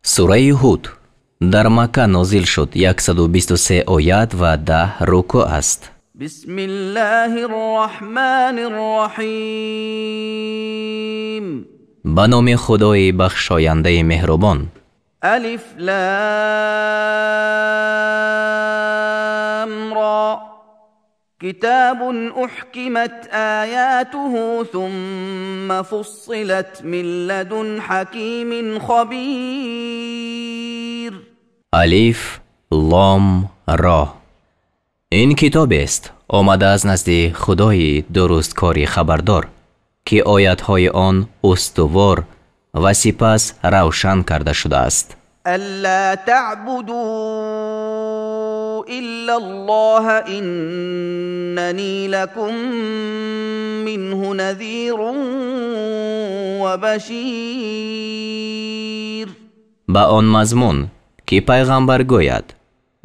сураи ҳуд дар Макка нозил шуд. 123 оят ва 10 рукӯъ аст. بسم الله الرحمن الرحیم. ба номи худои бахшояндаи меҳрубон. الف لام را كتاب أحكمت آياته ثم فصلت من لدن حكيم خبير. الف لام را. این کتاب است آمده از نزد خدای درستکاری خبردار که آیاتهای آن استوار و سپس روشن کرده شده است. الا تعبدوا الا الله اننی لكم منه نذیر و بشیر. با آن مضمون که پیغمبر گوید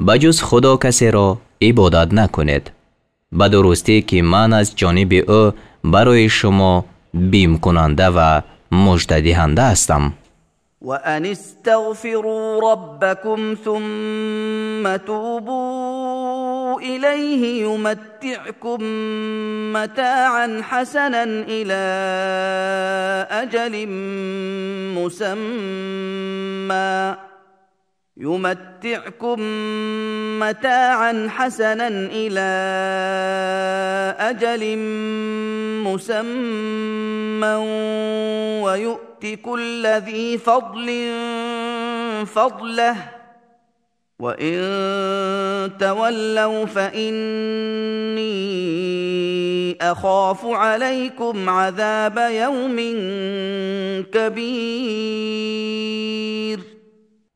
بجز خدا کسی را عبادت نکنید، به درستی که من از جانب او برای شما بیم کننده و مژده دهنده هستم. و ان استغفروا ربکم ثم توبوا الیه یمتعکم متاعا حسنا الی اجل مسمى يمتعكم متاعا حسنا إلى أجل مسمى ويؤت كل ذي فضل فضله وإن تولوا فإني أخاف عليكم عذاب يوم كبير.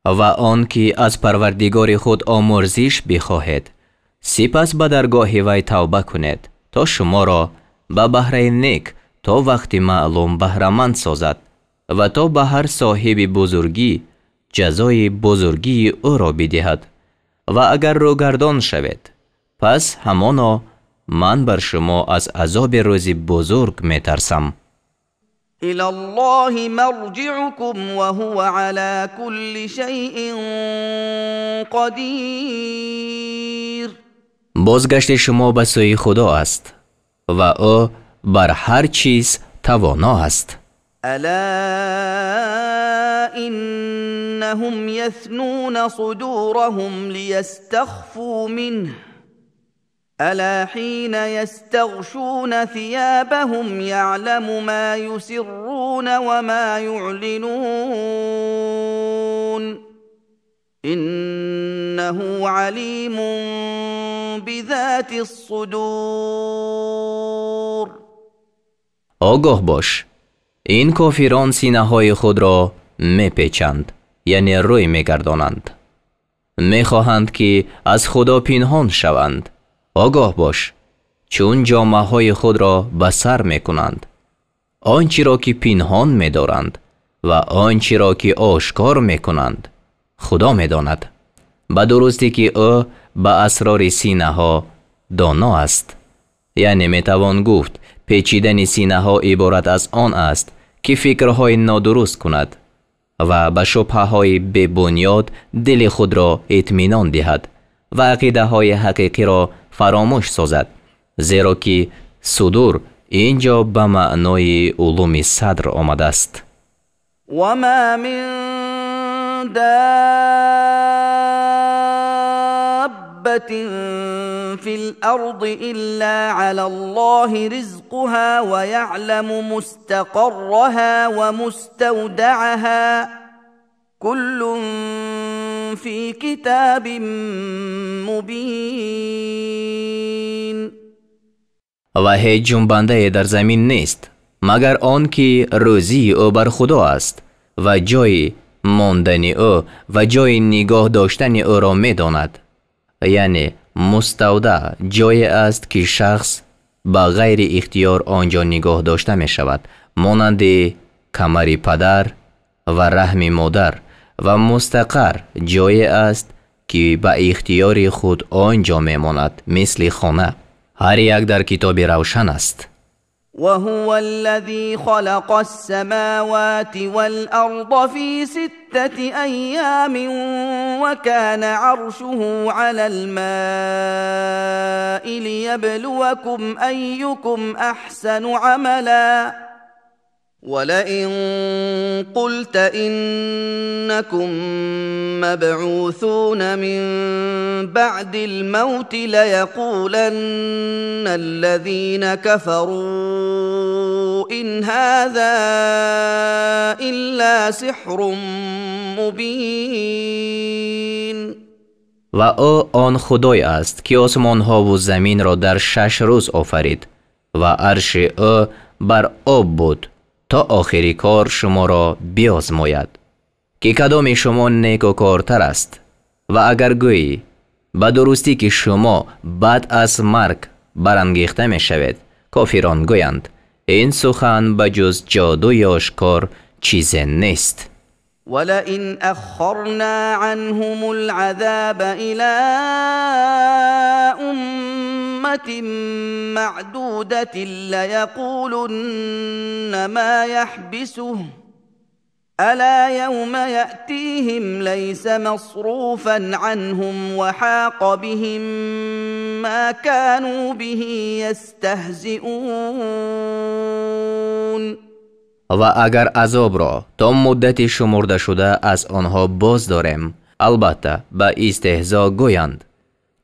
و آن که از پروردگار خود آمرزش بخواهید سپس به درگاه وی توبه کنید تا شما را به بهره نیک تا وقت معلوم بهره‌مند سازد و تا به هر صاحب بزرگی جزای بزرگی او را بدهد و اگر روگردان شوید پس همانا من بر شما از عذاب روز بزرگ می ترسم. إلى الله مرجعكم وهو على كل شيء قدير. بازگشت شما به سوی خدا است و او بر هر چیز توانا است. الا انهم يثنون صدورهم ليستخفوا منه ألا حين يستغشون ثيابهم يعلم ما يسرون وما يعلنون إنه عليم بذات الصدور. آگاه باش، این کافران سینه های خود را میپیچند، یعنی روی میگردانند، میخواهند که از خدا پنهان شوند. آگاه باش، چون جامه های خود را به سر می کنند. آنچه را که پنهان می دارند و آنچه را که آشکار می کنند خدا می داند. به درستی که او به اسرار سینه ها دانا است. یعنی می توان گفت پیچیدن سینه ها عبارت از آن است که فکرهای نادرست کند و به شبهه های بی بنیاد دل خود را اطمینان دهد و عقیده های حقیقی را فراموش سازد، زیرا که صدور اینجا به معنای علوم صدر آمده است. و ما من دابة فی الارض الا علی الله رزقها و یعلم مستقرها و مستودعها كل في كتاب مبين. و هیچ جنبنده در زمین نیست مگر آن که روزی او بر خدا است و جای ماندن او و جای نگاه داشتن او را می داند. یعنی مستودع جای است که شخص با غیر اختیار آنجا نگاه داشته می شود، مانند کمر پدر و رحم مادر، و مستقر جای است که به اختیار خود آنجا می ماند، مثل خانه. هر یک در کتاب روشن است. وهو الذي خلق السماوات والأرض في 6 أيام وكان عرشه على الماء ليبلوكم أيكم أحسن عملا ولئن قلت إنكم مبعوثون من بعد الموت ليقولن الذين كفروا إن هذا إلا سحر مبين. و او آن خدای است که آسمان ها و زمین را در 6 روز آفرید و عرش او بر آب بود تا آخری کار شما را بیازماید که کدام شما نیکوکارتر است. و اگر گویی به درستی که شما بعد از مرگ برانگیخته می شوید، کافران گویند این سخن بجز جادوی آشکار چیز نیست. ولئن أخرنا عنهم العذاب إلى أمة معدودة ليقولن ما يحبسه ألا يوم يأتيهم ليس مصروفا عنهم وحاق بهم ما كانوا به يستهزئون. و اگر عذاب را تا مدتی شمرده شده از آنها باز داریم، البته به استهزا گویند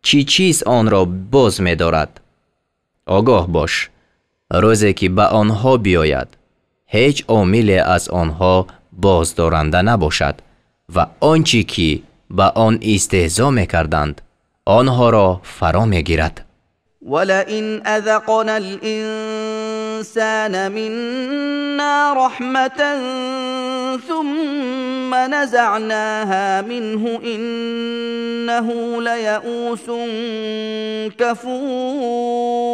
چی چیز آن را باز می دارد. آگاه باش روزی که به آنها بیاید هیچ عاملی از آنها باز دارنده نباشد و آنچه که به آن استهزا می کردند آنها را فرا می گیرد. ولئن أذقنا الإنسان منا رحمة ثم نزعناها منه إنه ليئوس كفور.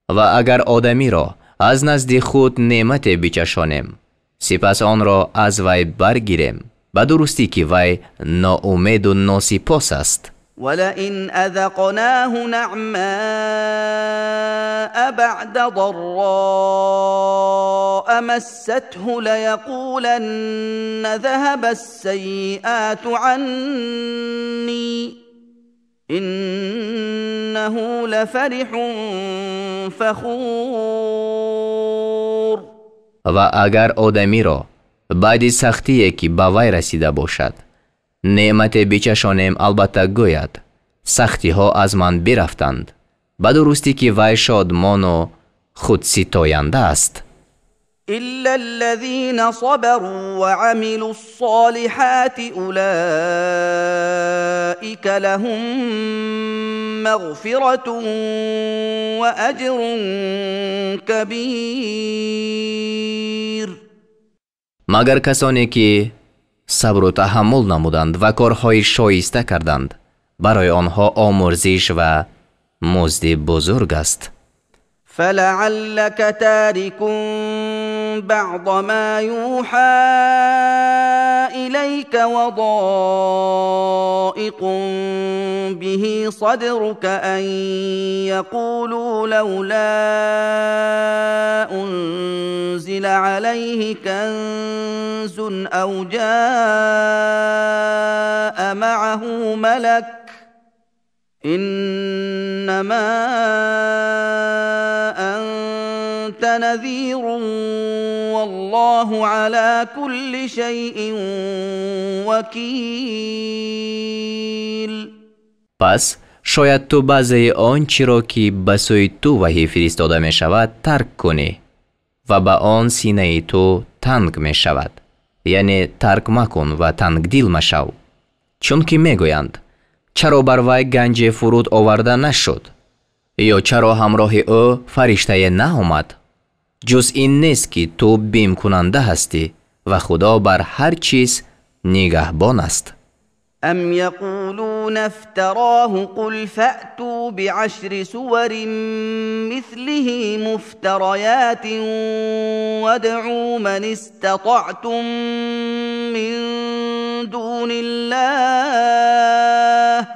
و اگر آدمی را از نزد خود نعمت بچشانیم سپس آن را از وی برگیریم به درستی که وی ناامید و ناسپاس است. ولئن أذقناه نعماء بعد ضراء مسته ليقولن ذهب السيئات عني إنه لفرح فخور. و اگر آدمی را بعد سختی که به وی رسیده باشد نعمت بچشانیم البته گوید سختی ها از من برفتند به درستی که وی شادمان و خودستاینده است. إلا الذين صبروا وعملوا الصالحات أولئك لهم مغفرة وأجر كبير. مگر کسانی که صبر و تحمل نمودند و کارهای شایسته کردند برای آنها آمرزش و مزد بزرگ است. فلعلك تارك بعض ما يوحى إليك وضائق به صدرك أن يقولوا لولا أنزل عليه كنز أو جاء معه ملك إنما أنت نذير والله على كل شيء وكيل. پس شاید تو بعضی آنچه را که به سوی تو وحی فرستاده می شود ترک کنی و به آن سینه تو تنگ می شود، یعنی ترک مکن و تنگ دل مشو، چون که می گویند چرا بر وی گنج فرود آورده نشد یا چرا همراه او فرشته نآمد. جز این نیست که تو بیم کننده هستی و خدا بر هر چیز نگهبان است. ام یقولون افتراه قل فأتوا بعشر سور مثله مفتریات وادعوا من استطعتم من دون الله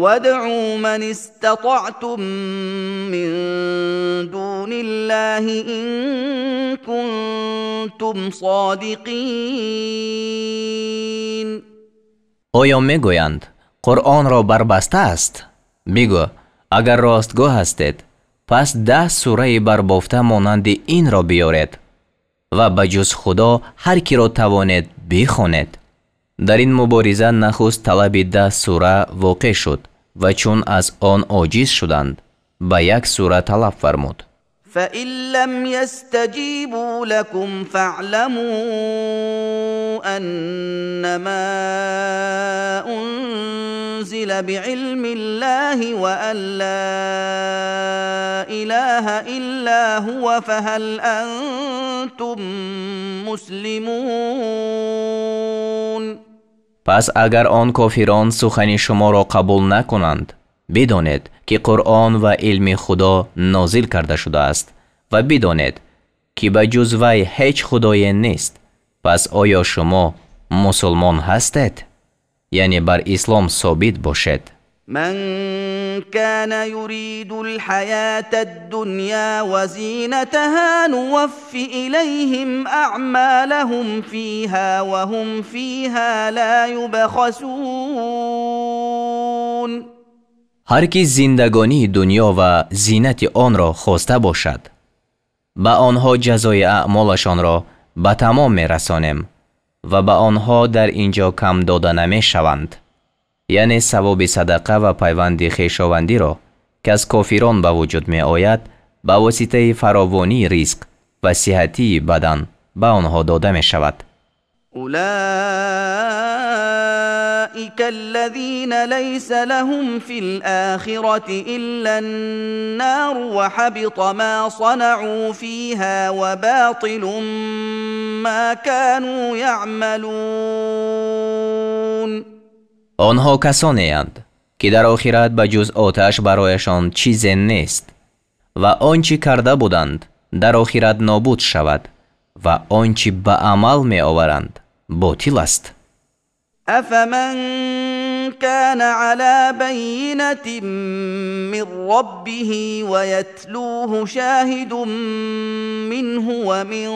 وادعوا من استطعتم من دون الله إن كنتم صادقین. آیا میگویند قرآن را بربسته است؟ بگو اگر راستگو هستید پس 10 سوره بربافته مانند این را بیارید و بجز خدا هر کی را توانید بخوانید. در این مبارزه نخست طلب 10 سوره واقع شد و چون از آن عاجز شدند به 1 سوره طلب فرمود. فَإِن لَّمْ يَسْتَجِيبُوا لَكُمْ فَاعْلَمُوا أَنَّمَا أُنزِلَ بِعِلْمِ اللَّهِ وَأَن لَّا إِلَٰهَ إِلَّا هُوَ فَهَلْ أَنتُم مُّسْلِمُونَ. پس اگر آن کافران سخن شما را قبول نکنند بدانید که قرآن و علم خدا نازل کرده شده است و بدانید که به جز وی هیچ خدای نیست. پس آیا شما مسلمان هستید؟ یعنی بر اسلام ثابت باشید. من كان يريد الحياة الدنيا وزينتها نوف إليهم أعمالهم فيها وهم فيها لا يبخسون. هر کی زندگانی دنیا و زینت آن را خواسته باشد به آنها جزای اعمالشان را به تمام می رسانیم و به آنها در اینجا کم داده نمی شوند. یعنی ثواب صدقه و پیوند خویشاوندی را که از کافران به وجود می آید به واسطه فراوانی رزق و صحتی بدن به آنها داده می شود. أولئك الذين ليس لهم في الآخرة إلا النار وحبط ما صنعوا فيها وباطل ما كانوا يعملون. آنها کسانی اند که در آخرت به جز آتش برایشان چیزی نیست و آنچه کرده بودند در آخرت نابود شود و آنچه به عمل می آورند باطل است. أفمن كان على بينة من ربه ويتلوه شاهد منه ومن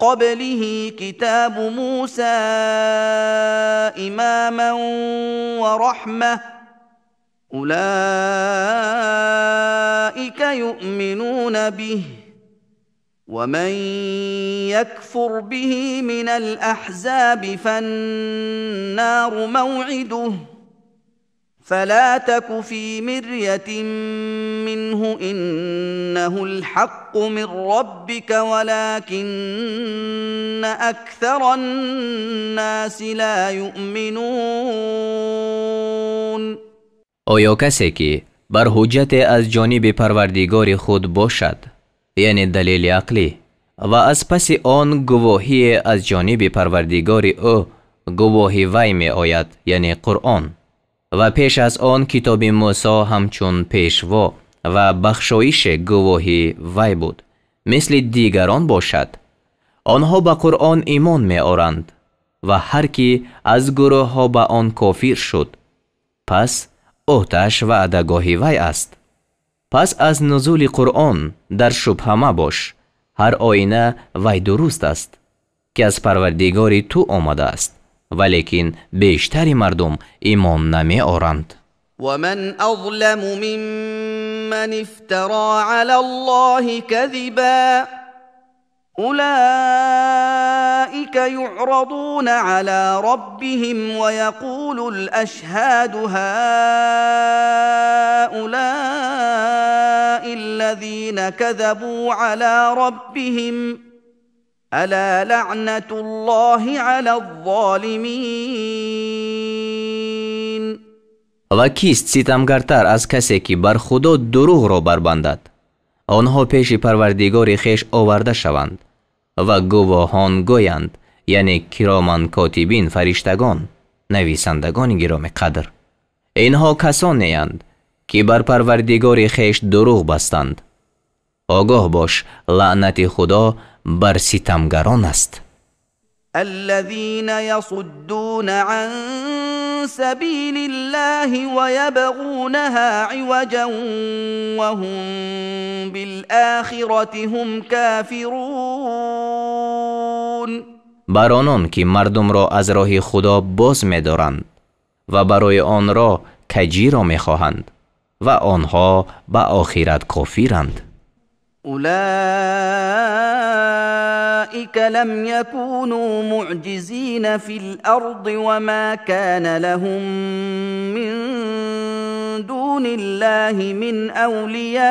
قبله كتاب موسى إماما ورحمة أولئك يؤمنون به ومن يكفر به من الأحزاب فالنار موعده فلا تك في مرية منه إنه الحق من ربك ولكن أكثر الناس لا يؤمنون. آیا کسی که بر حجت از جانب پروردگار خود باشد یعنی دلیل عقلی و از پس آن گواهی از جانب پروردگار او گواهی وی می آید یعنی قرآن و پیش از آن کتاب موسی همچون پیشوا و بخشایش گواهی وی بود مثل دیگران باشد، آنها به قرآن ایمان می آورند و هر کی از گروه ها به آن کافر شد پس آتش و عدگاهی وی است. پس از نزول قرآن در شبهه مباش، هر آینه وی درست است که از پروردگار تو آمده است ولیکن بیشتری مردم ایمان نمی آورند. ومن أظلم ممن افترى على الله كذبا أولئك يعرضون على ربهم ويقول الأشهاد هؤلاء الذين كذبوا على ربهم ألا لعنة الله على الظالمين. و کیست ستمگرتر از کسی که بر خدا دروغ را بربندد؟ آنها پیش پروردگار خیش آورده شوند و گواهان گویند یعنی کرامان کاتبین فرشتگان نویسندگان گرامی قدر. اینها کسانی اند که بر پروردگار خیش دروغ بستند. آگاه باش لعنت خدا بر ستمگران است. الذين يصدون عن سبيل الله ويبغونها عوجا وهم بالآخرة هم كافرون. بر آنان که مردم را از راه خدا باز می‌دارند و برای آن را کجی را می‌خواهند و آنها به آخرت کافرند. أولئك لم يكونوا معجزين في الأرض وما كان لهم من دون الله من أولياء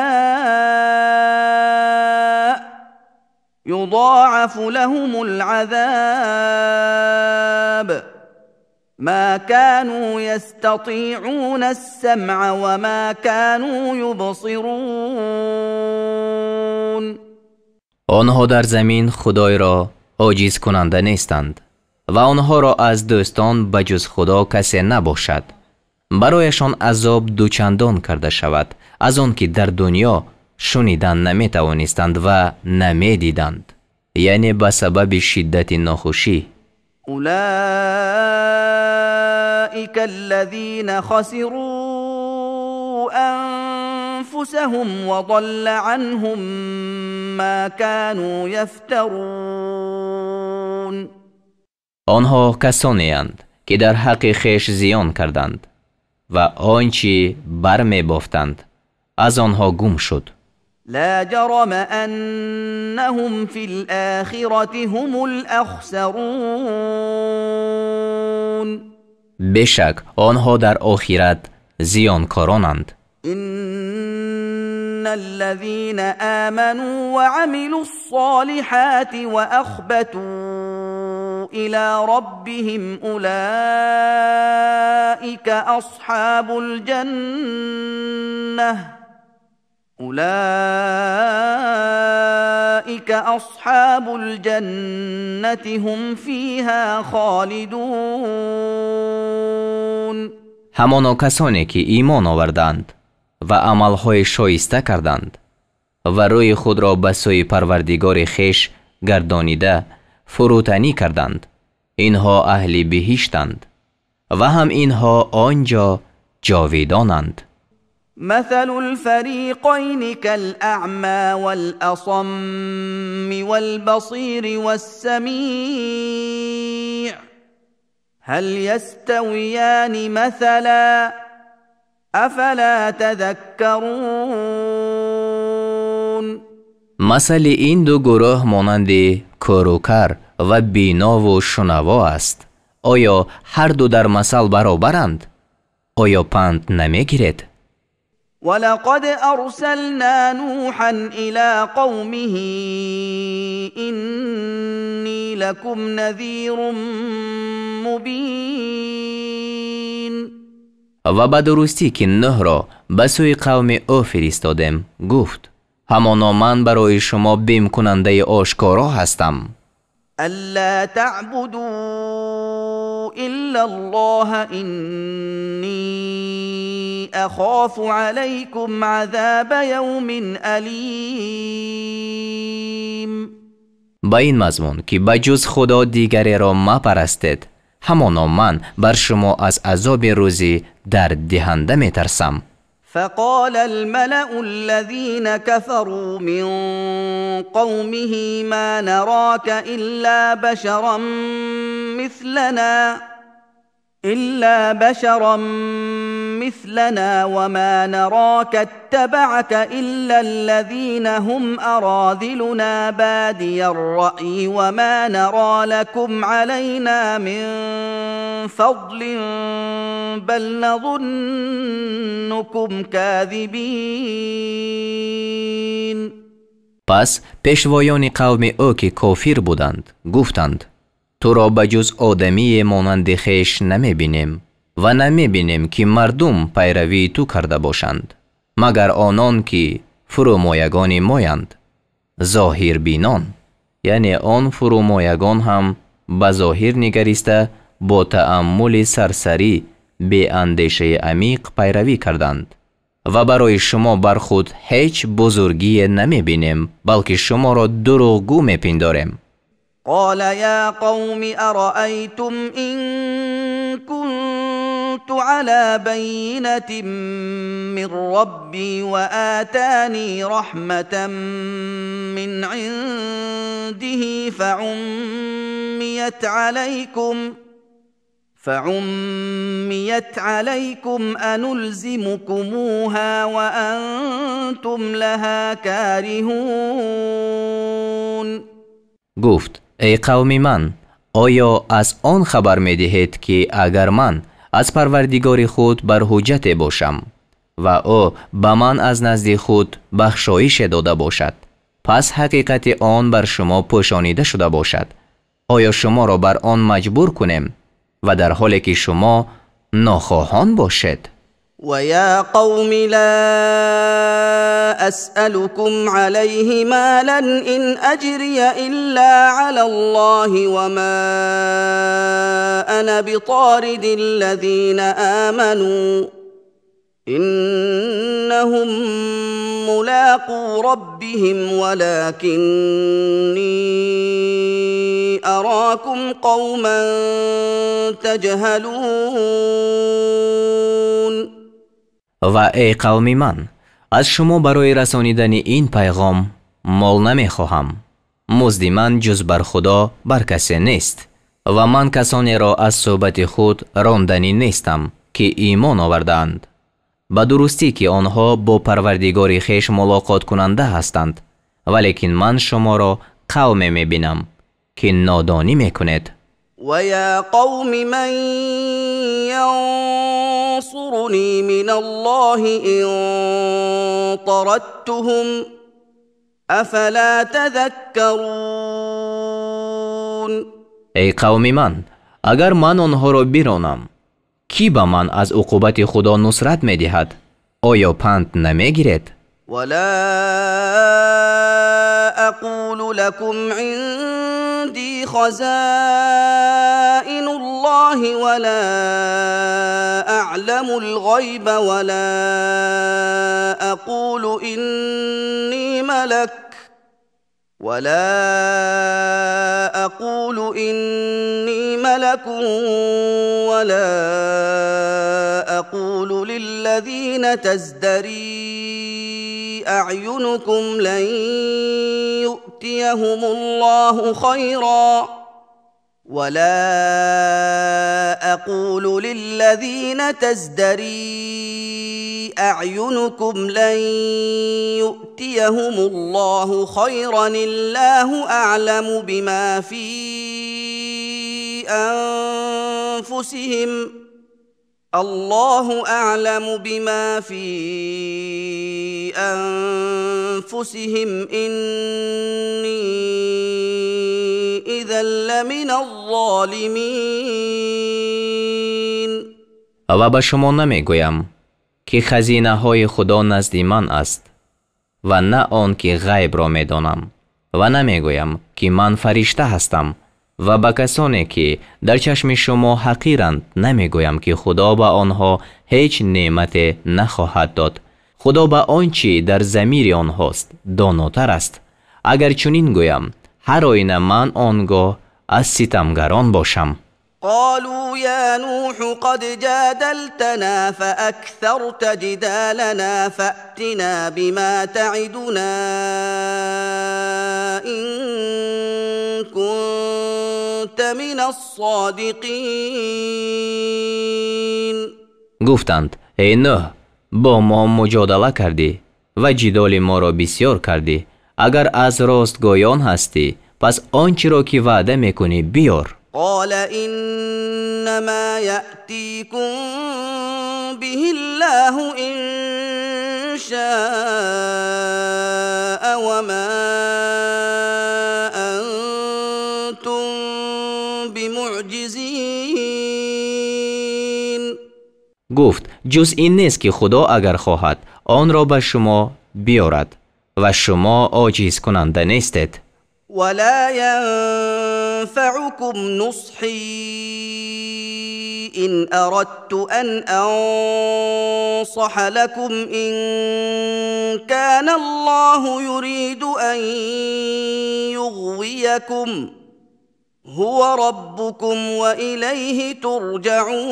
يضاعف لهم العذاب ما كانوا يستطيعون السمع وما كانوا يبصرون. آنها در زمین خدای را عاجز کننده نیستند و آنها را از دوستان بجز خدا کسی نباشد. برایشان عذاب دوچندان کرده شود از آن که در دنیا شنیدن نمی توانستند و نمی دیدند، یعنی به سبب شدت ناخوشی. أولئك الذين خسروا أنفسهم وضل عنهم ما كانوا يفترون. آنها کسانی اند که در حق خویش زیان کردند و آنچه برمی بافتند از آنها گم شد. لا جرم أنهم في الآخرة هم الأخسرون. بشک آنها در آخرت زیانکارانند. إن الذين آمنوا وعملوا الصالحات وأخبتوا إلى ربهم أولئك أصحاب الجنة هم فيها خالدون. همانا کسانی که ایمان آوردند و عملهای شایسته کردند و روی خود را به سوی پروردگار خویش گردانیده فروتنی کردند، اینها اهل بهشتند و هم اینها آنجا جاویدانند. مثل الفريقين كالأعمى والأصم والبصير والسميع هل يستويان مثلا أفلا تذكرون. مثل این دو گروه مانند کروکر و بینا و شنوا است. آیا هر دو در مثل برابرند؟ آیا پند نمیگیرید؟ ولقد أرسلنا نوحا إلى قومه إني لكم نذير مبين. و به درستی که نوح را به سوی قوم او فرستادم گفت همانا من برای شما بیم کننده آشکارا هستم. ألا تعبدوا إلا الله إني أخاف عليكم عذاب يوم أليم. با این مضمون که بجز خدا دیگری را مپرستید، همانا من بر شما از عذاب روزی درد دهنده می ترسم. فقال الملأ الذين كفروا من قومه ما نراك إلا بشرا مثلنا وما نراك اتبعك إلا الذين هم أراذلنا بادي الرأي وما نرى لكم علينا من فضل بل نظنكم كاذبين. پس پیشوایان قوم او که کافر بودند گفتند تو را بجز آدمی مانند خویش نمی بینیم و نمی بینیم که مردم پیروی تو کرده باشند مگر آنان که فرومایگان مایند. ظاهر بینان یعنی آن فرومایگان هم به ظاهر نگریسته با تأمل سرسری به اندیشه عمیق پیروی کردند و برای شما بر خود هیچ بزرگی نمی بینیم بلکه شما را دروغگو می پنداریم. قال يا قوم أرأيتم إن كنت على بينة من ربي وآتاني رحمة من عنده فعميت عليكم أنلزمكموها وأنتم لها كارهون. گفت ای قوم من، آیا از آن خبر می دهید که اگر من از پروردگار خود بر حجت باشم و او به من از نزد خود بخشایش داده باشد، پس حقیقت آن بر شما پوشانیده شده باشد، آیا شما را بر آن مجبور کنیم و در حالی که شما ناخواهان باشید؟ و یا قوم لا اسألكم عليه مالا ان اجري الا على الله وما انا بطارد الذين آمنوا انهم ملاقو ربهم ولكني اراكم قوما تجهلون. و ای قوم من، از شما برای رسانیدن این پیغام مال نمی خواهم. مزد من جز بر خدا بر کسی نیست و من کسانی را از صحبت خود راندنی نیستم که ایمان آوردند، به درستی که آنها با پروردگار خویش ملاقات کننده هستند، ولیکن من شما را قوم می بینم که نادانی می کنید. و یا قوم من ینصرنی من الله ان طردتهم افلا تذکرون. ای قوم من، اگر من آنها را برانم، کی به من از عقوبت خدا نصرت می دهد؟ آیا پند نمی گیرید؟ ولا اقول لكم عندي خزائن الله ولا اعلم الغيب ولا اقول اني ملك ولا اقول للذين تزدري اعينكم لن يؤتيهم الله خيرا الله اعلم بما في انفسهم الله أعلم بما في أنفسهم إني إذا لمن الظالمين. و به شما نمی گویم که خزینه های خدا نزد من است و نه آن که غیب را می دانم، و نمی گویم که من فرشته هستم و به کسانی که در چشم شما حقیرند نمی گویم که خدا به آنها هیچ نعمت نخواهد داد. خدا به آنچه در ضمیر آنهاست داناتر است. اگر چنین گویم، هر آینه من آنگاه از ستمگران باشم. قالوا يا نوح قد جادلتنا فأكثرت جدالنا فأتنا بما تعدنا إن كنت من الصادقين. گفتند ای نوح، با ما مجادله کردی و جدال ما را بسیار کردی. اگر از راستگویان هستی، پس آنچه را که وعده میکنی بیار. قال انما يأتيكم به الله ان شاء وما انتم بمعجزين. گفت جز این نیست که خدا اگر خواهد آن را به شما بیارد و شما عاجز کننده نیستید. ولا ينفعكم نصحي إن أردت أن أنصح لكم إن كان الله يريد أن يغويكم هو ربكم وإليه ترجعون.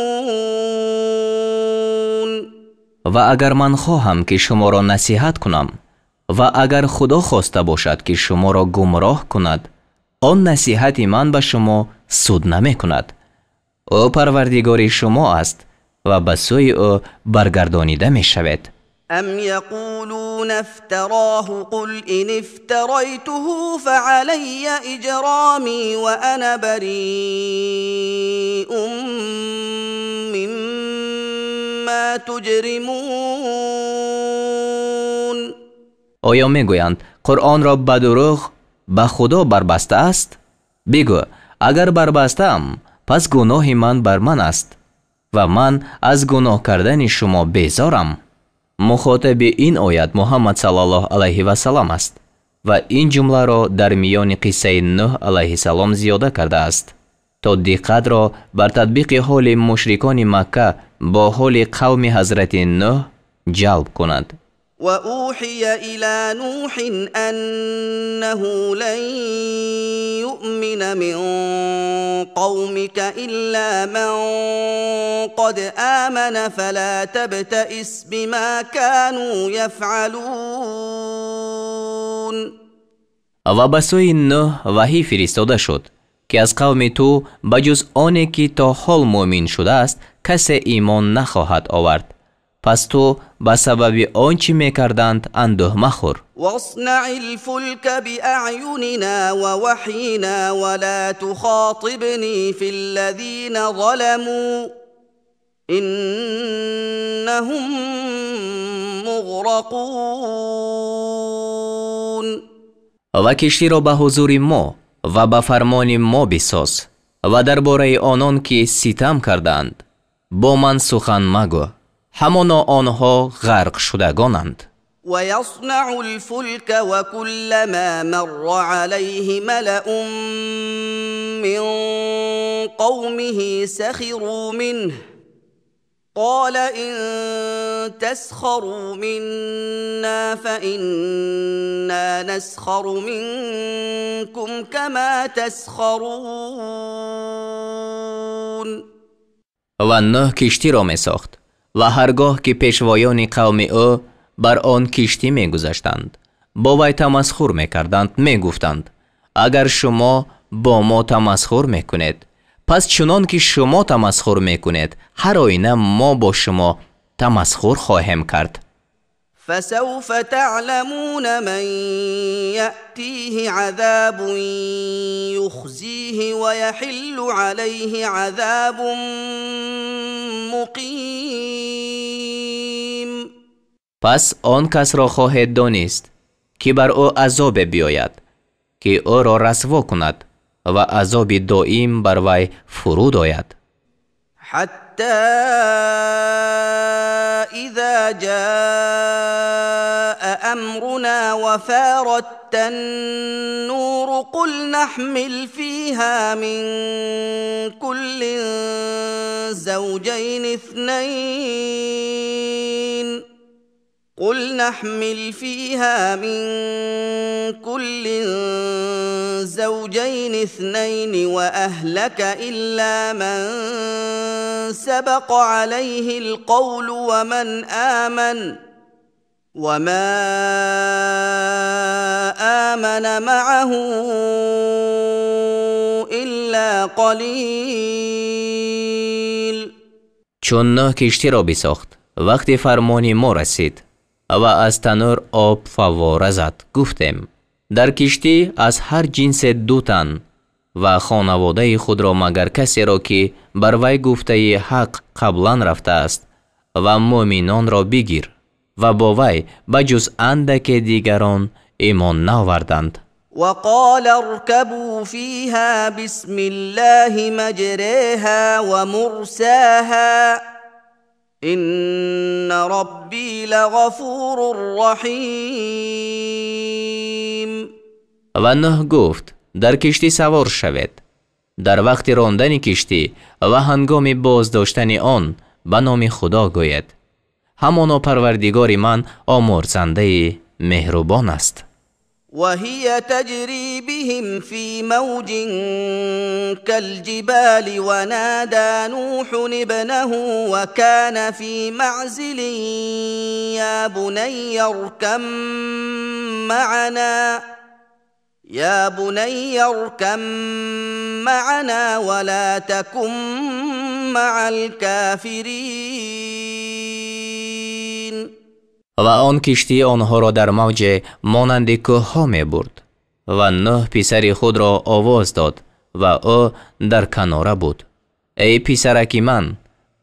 و اگر من خواهم که شما را نصیحت کنم و اگر خدا خواسته باشد که شما را گمراه کند، آن نصیحت من به شما سود نمی کند. او پروردگار شما است و به سوی او برگردانیده می شود. ام یقولون افتراه قل ان افتریته فعلی اجرامی و انا بریء مما تجرمون. آیا میگویند قرآن را به دروغ به خدا بربسته است؟ بگو اگر بربستم پس گناه من بر من است و من از گناه کردن شما بیزارم. مخاطب این آیت محمد صلی الله علیه و سلم است و این جمله را در میان قصه نوح علیه السلام زیاده کرده است تا دقت را بر تطبیق حال مشرکان مکه با حال قوم حضرت نوح جلب کند. و اوحی الی نوح انه لن یؤمن من قومك الا من قد آمن فلا تبتئس بما كانوا یفعلون. و به سوی نوح وحی فرستاده شد که از قوم تو بجز آنی که تا حال مؤمن شده است کسی ایمان نخواهد آورد. پس تو به سبب آنچه میکردند اندوه مخور. واصنع الفلك بأعيننا ووحينا ولا تخاطبني في الذين ظلموا إنهم مغرقون. و کشتی را به حضور ما و به فرمان ما بساز و درباره آنان که ستم کردند با من سخن مگو، همانا آنها غرق شدگانند. ويصنع الفلك وكلما مر عليه ملأ من قومه سخروا منه قال إن تسخروا منا فإنا نسخر منكم كما تسخرون. و نوح کشتی را می ساخت و هرگاه که پیشوایان قوم او بر آن کشتی می گذشتند با وی تمسخر می کردند، می گفتند اگر شما با ما تمسخر می کنید پس چنان که شما تمسخر می کنید هر آینه ما با شما تمسخر خواهیم کرد. فسوف تعلمون من يأتيه عذاب يخزيه ويحل عليه عذاب مقیم. پس آن کس را خواهد دانست که بر او عذاب بیاید که او را رسوا کند و عذاب دائم بر وی فرود آید. حتی اذا جاء امرنا وفارت النور قل نحمل فيها من كل زوجين اثنين وأهلك إلا من سبق عليه القول ومن آمن وما آمن معه إلا قلیل. چون نوح کشتی را بساخت وقتی فرمان ما رسید و از تنور آب فواره زد گفتیم در کشتی از هر جنس 2 تن و خانواده خود را مگر کسی را که بر وی گفته حق قبلا رفته است و مؤمنان را بگیر و با وی بجز اندک دیگران ایمان نآوردند. وقال اركبوا فيها بسم الله مجريها ومرساها إن ربي لغفور رحیم. و نوح گفت در کشتی سوار شوید. در وقت راندن کشتی و هنگام بازداشتن آن به نام خدا گوید. همانا پروردگار من آمرزنده مهربان است. وهي تجري بهم في موج كالجبال ونادى نوح ابنه وكان في معزل يا بني اركم معنا ولا تكن مع الكافرين. و آن کشتی آنها را در موج مانند کوه‌ها می برد و نوح پسر خود را آواز داد و او در کناره بود. ای پسرک من،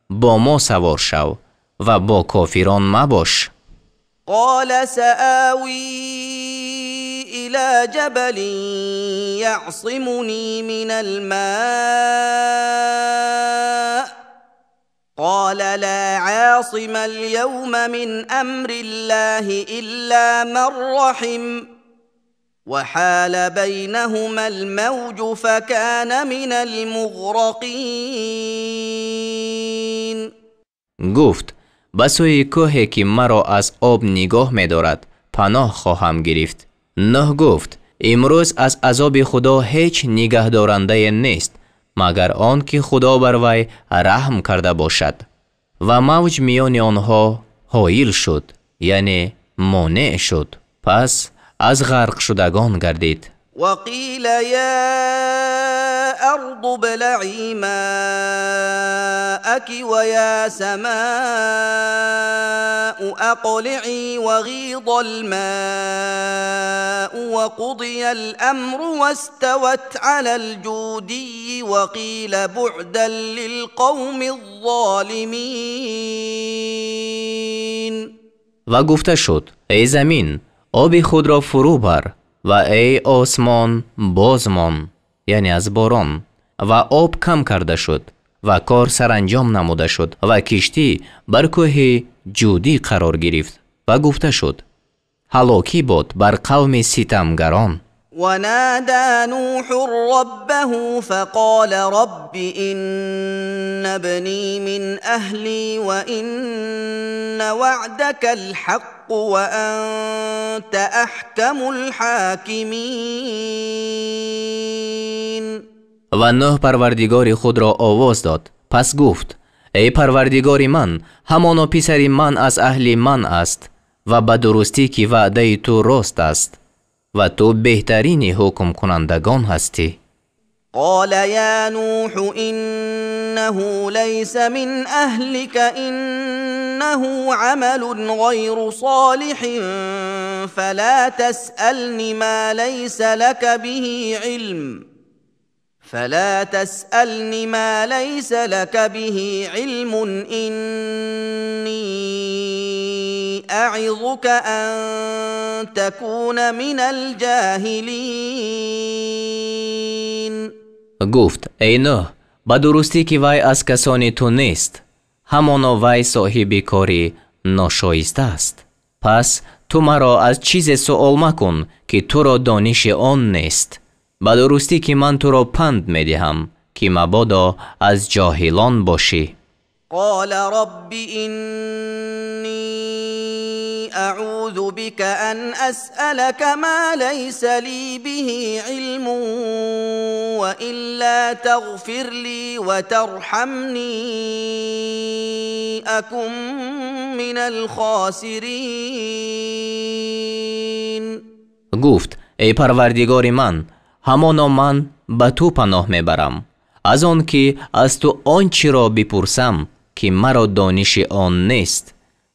با ما سوار شو و با کافران مباش. قال سآوی إلى جبل يعصمني من الماء قال لا عاصم اليوم من أمر الله إلا من رحم وحال بينهما الموج فكان من المغرقين. گفت به سوی کوهی که مرا از آب نگاه می دارد پناه خواهم گرفت. نوح گفت امروز از عذاب خدا هیچ نگه دارنده نیست مگر آن که خدا بر وی رحم کرده باشد. و موج میان آنها حایل شد، یعنی مانع شد، پس از غرق شدگان گردید. وقیل یا ارض ابلعی ماءک و یا سماء اقلعی وغیض الماء وقضی الامر واستوت على الجودی وقیل بعدا للقوم الظالمین. و گفته شد ای زمین آب خود را فرو بر و ای آسمان بازمان، یعنی از باران، و آب کم کرده شد و کار سرانجام نموده شد و کشتی بر کوه جودی قرار گرفت و گفته شد هلاکی باد بر قوم ستمگران. ونادى نوح ربه فقال رب إن ابني من أهلي وإن وعدك الحق وأنت أحكم الحاكمين. و نوح پروردگار خود را آواز داد، پس گفت ای پروردگار من، همانا پسر من از اهل من است و به درستی که وعده تو راست است و تو بهترین حکم کنندگان هستی. قال يا نوح إنه ليس من أهلك إنه عمل غير صالح فلا تسألني ما ليس لك به علم إني أعظك أن تكون من الجاهلين. گفت ای نوح به درستی که وی از کسانی تو نیست، همانا وی صاحب کاری ناشایسته است. پس تو مرا از چیز سؤال مکن که تو را دانش آن نیست. به درستی که من تو را پند می دهم که مبادا از جاهلان باشی. قال رب إني أعوذ بك أن أسألك ما ليس لي به علم وإلا تغفر لي وترحمني أكن من الخاسرين. گفت ای پروردگار من، همانا من به تو پناه میبرم از آن که از تو آنچه را بپرسم که مرا دانش آن نیست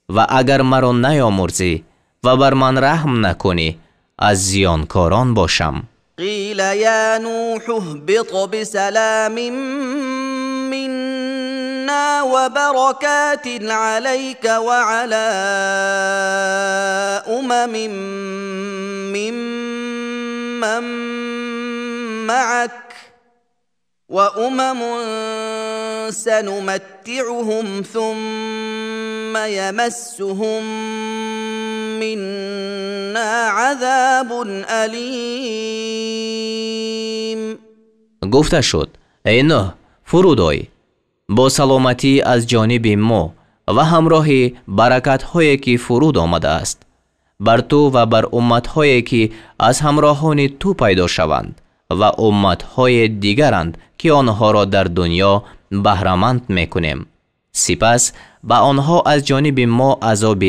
و اگر مرا نیامرزی و بر من رحم نکنی از زیانکاران باشم. قیل یا نوح اهبط بسلام منا وبركات عليك وعلى أمم ممن معك وأمم سنمتعهم ثم يمسهم منا عذاب أليم. گفته شد ای نوح فرود آی با سلامتی از جانب ما و همراه برکت هایی که فرود آمده است بر تو و بر امت‌هایی که از همراهان تو پیدا شوند و امت‌های دیگرند که آنها را در دنیا بهره‌مند می‌کنیم. سپس به آنها از جانب ما عذاب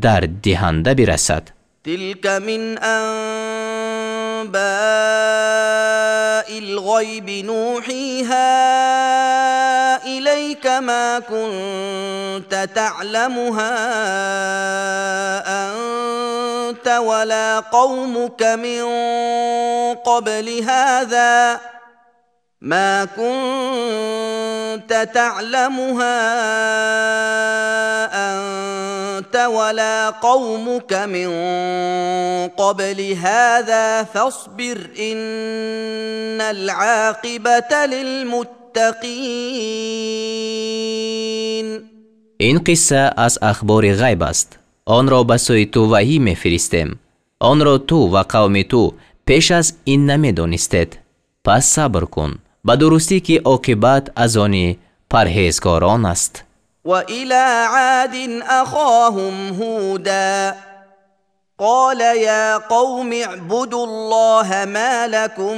در دهنده برسد. تلك من انباء الغیب نوحیها الیک ما كنت تعلمها انت ولا قومك من قبل هذا ما كنت تعلمها أنت ولا قومك من قبل هذا فاصبر إن العاقبة للمتقين. این قصه از اخبار غیب است. آن را به سوی تو وحی می‌فرستیم. آن را تو و قوم تو پیش از این نمی‌دانستید. پس صبر کن، به درستی که عاقبت از آن پرهیزگاران است. و الی عاد اخاهم هودا قال یا قوم اعبدوا الله ما لكم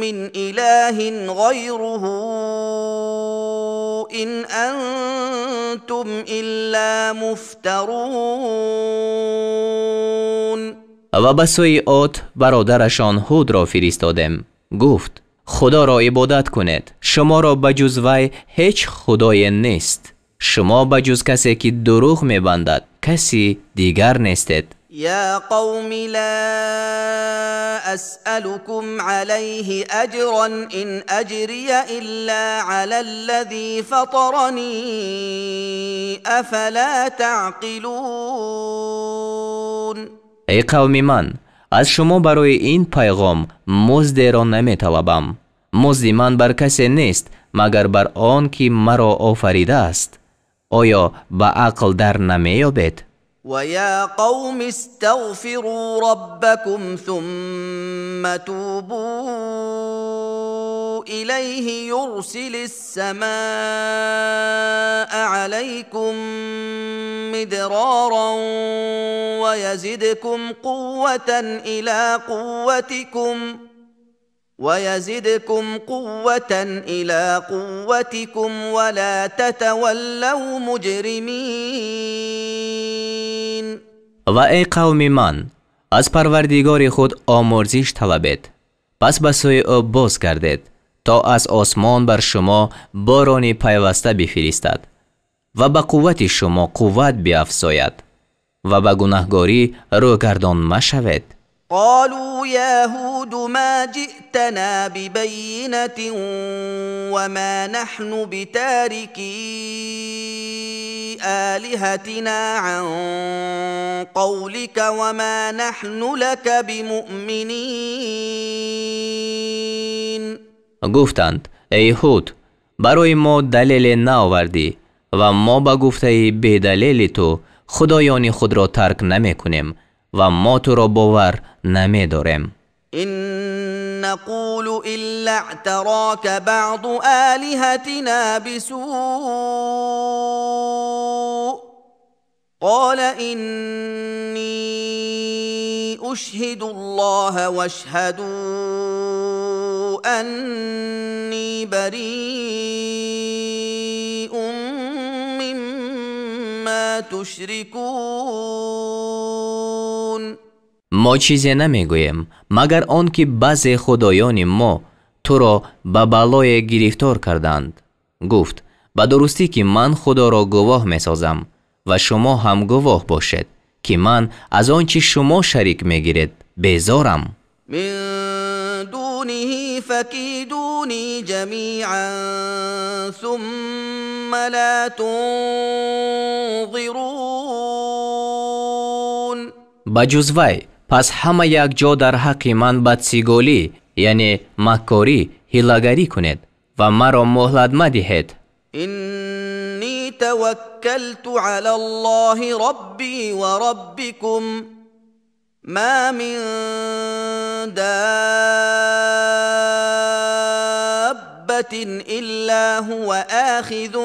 من اله غیره ان انتم الا مفترون. و به سوی عاد برادرشان هود را فرستادیم. گفت خدا را عبادت کنید، شما را بجز وی هیچ خدای نیست. شما بجز کسی که دروغ می‌بندد کسی دیگر نیستید. یا قوم لا اسألكم علیه اجرا ان اجری الا علی الذی فطرنی افلا تعقلون. ای قوم من، از شما برای این پیغام مزد را نمی طلبم. مزد من بر کسی نیست مگر بر آن که مرا آفریده است. آیا به عقل در نمی یابید؟ و یا قوم استغفروا ربکم ثم توبوا الیه یرسل السماء علیکم مدرارا ويزدكم قوة إلى قوتكم ولا تتولوا مجرمين. و ای قوم من، از پروردگار خود آمرزش طلبید. پس به سوی او باز گردید تا از آسمان بر شما بارانی پیوسته بفرستد و به قوت شما قوت بیفزاید و به گناهکاری روگردان مشوید. قالوا يا هود ما جئتنا ببينة وما نحن بتاركي آلهتنا عن قولك وما نحن لك بمؤمنين. گفتند ای هود، برای ما دلیل نآوردی و ما به گفته بی دلیل تو خدایان خود را ترک نمی کنیم و ما تو را باور نمی داریم. إن نقول إلا اعتراك بعض آلهتنا بسوء قال إني أشهد الله واشهدوا أني بريء مما تشركون. ما چیزی نمیگوییم مگر آن که بعضی خدایان ما تو را به بلای گرفتار کردند. گفت به درستی که من خدا را گواه میسازم و شما هم گواه باشید که من از آنچه شما شریک میگیرید بیزارم. من دونه فکیدونی جمیعا ثم لا تنظرون. بجز وی پس همه یک جا در حق من بدسیگالی یعنی مکاری حیله‌گری کنید و مرا مهلت مدهید. اینی توکلت علی الله ربی و ربکم ما من دابة الا هو آخذ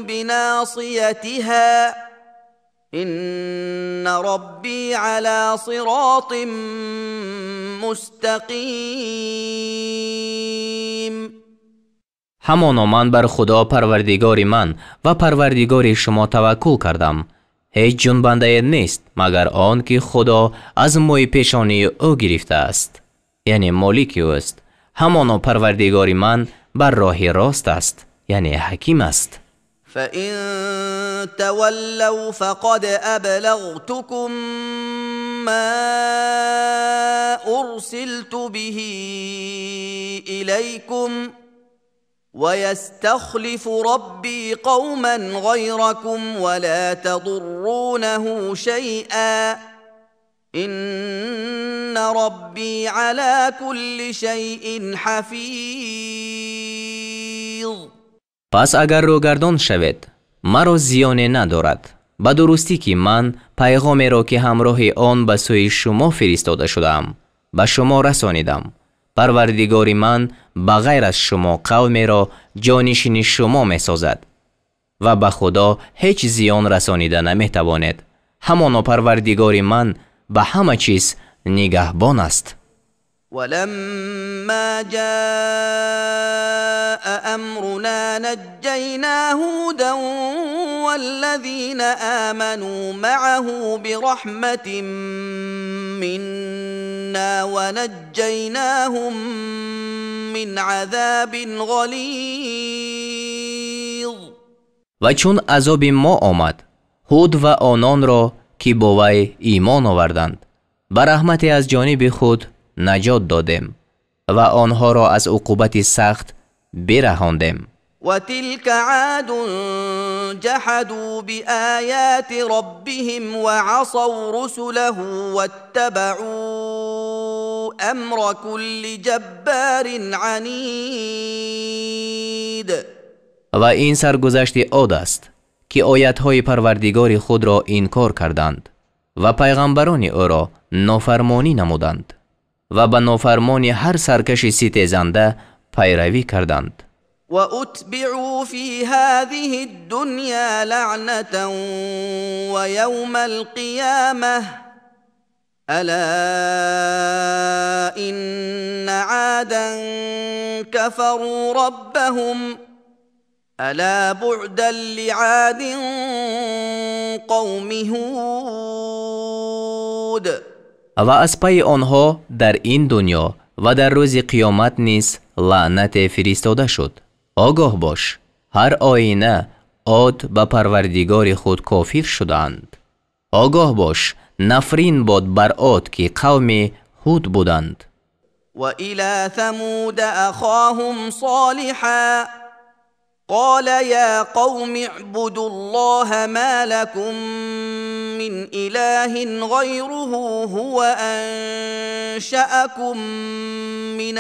بناصیتها إن ربي على صراط مستقیم. همانا من بر خدا پروردگار من و پروردگار شما توکل کردم. هیچ جنبنده نیست مگر آن که خدا از موی پیشانی او گرفته است، یعنی مالک او است. همانا پروردگار من بر راه راست است، یعنی حکیم است. فإن تولوا فقد أبلغتكم ما أرسلت به إليكم ويستخلف ربي قوما غيركم ولا تضرونه شيئا إن ربي على كل شيء حفيظ. پس اگر روگردان شوید مرا زیانی ندارد، به درستی که من پیغامی را که همراه آن به سوی شما فرستاده شدم به شما رسانیدم. پروردگار من بغیر از شما قومی را جانشین شما می سازد و به خدا هیچ زیان رسانیده نمی توانید. همانا پروردگار من به همه چیز نگهبان است. ولما جاء أمرنا نجينا هودا والذين آمنوا معه برحمة منا ونجيناهم من عذاب غلیظ. و چون عذاب ما آمد هود و آنان را که با وی ایمان آوردند به رحمت از جانب خود نجات دادیم و آنها را از عقوبت سخت برهاندیم. و تلك عاد جحدوا بآیات ربهم وعصوا رسله واتبعوا امر كل جبار عنید. و این سرگذشت عاد است که آیت‌های پروردگار خود را انکار کردند و پیغمبران او را نافرمانی نمودند و به نافرمانی هر سرکش ستیزنده پیروی کردند. و اتبعوا فی هذه الدنیا لعنة و یوم القیامة الا ان عادا كفروا ربهم الا بعدا لعاد قوم هود. و از پی آنها در این دنیا و در روز قیامت نیز لعنت فرستاده شد. آگاه باش هر آینه عاد به پروردگار خود کافر شدند. آگاه باش نفرین باد بر عاد که قوم هود بودند. و الی ثمود اخاهم صالحا قال يا قوم اعبدوا الله ما لكم من إله غيره هو أنشأكم من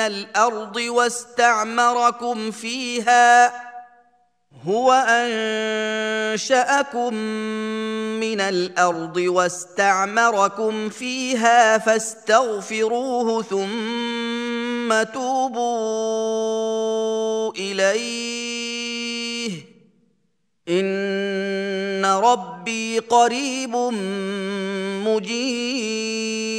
الأرض واستعمركم فيها فاستغفروه ثم توبوا إليه إن ربي قریب مجیب.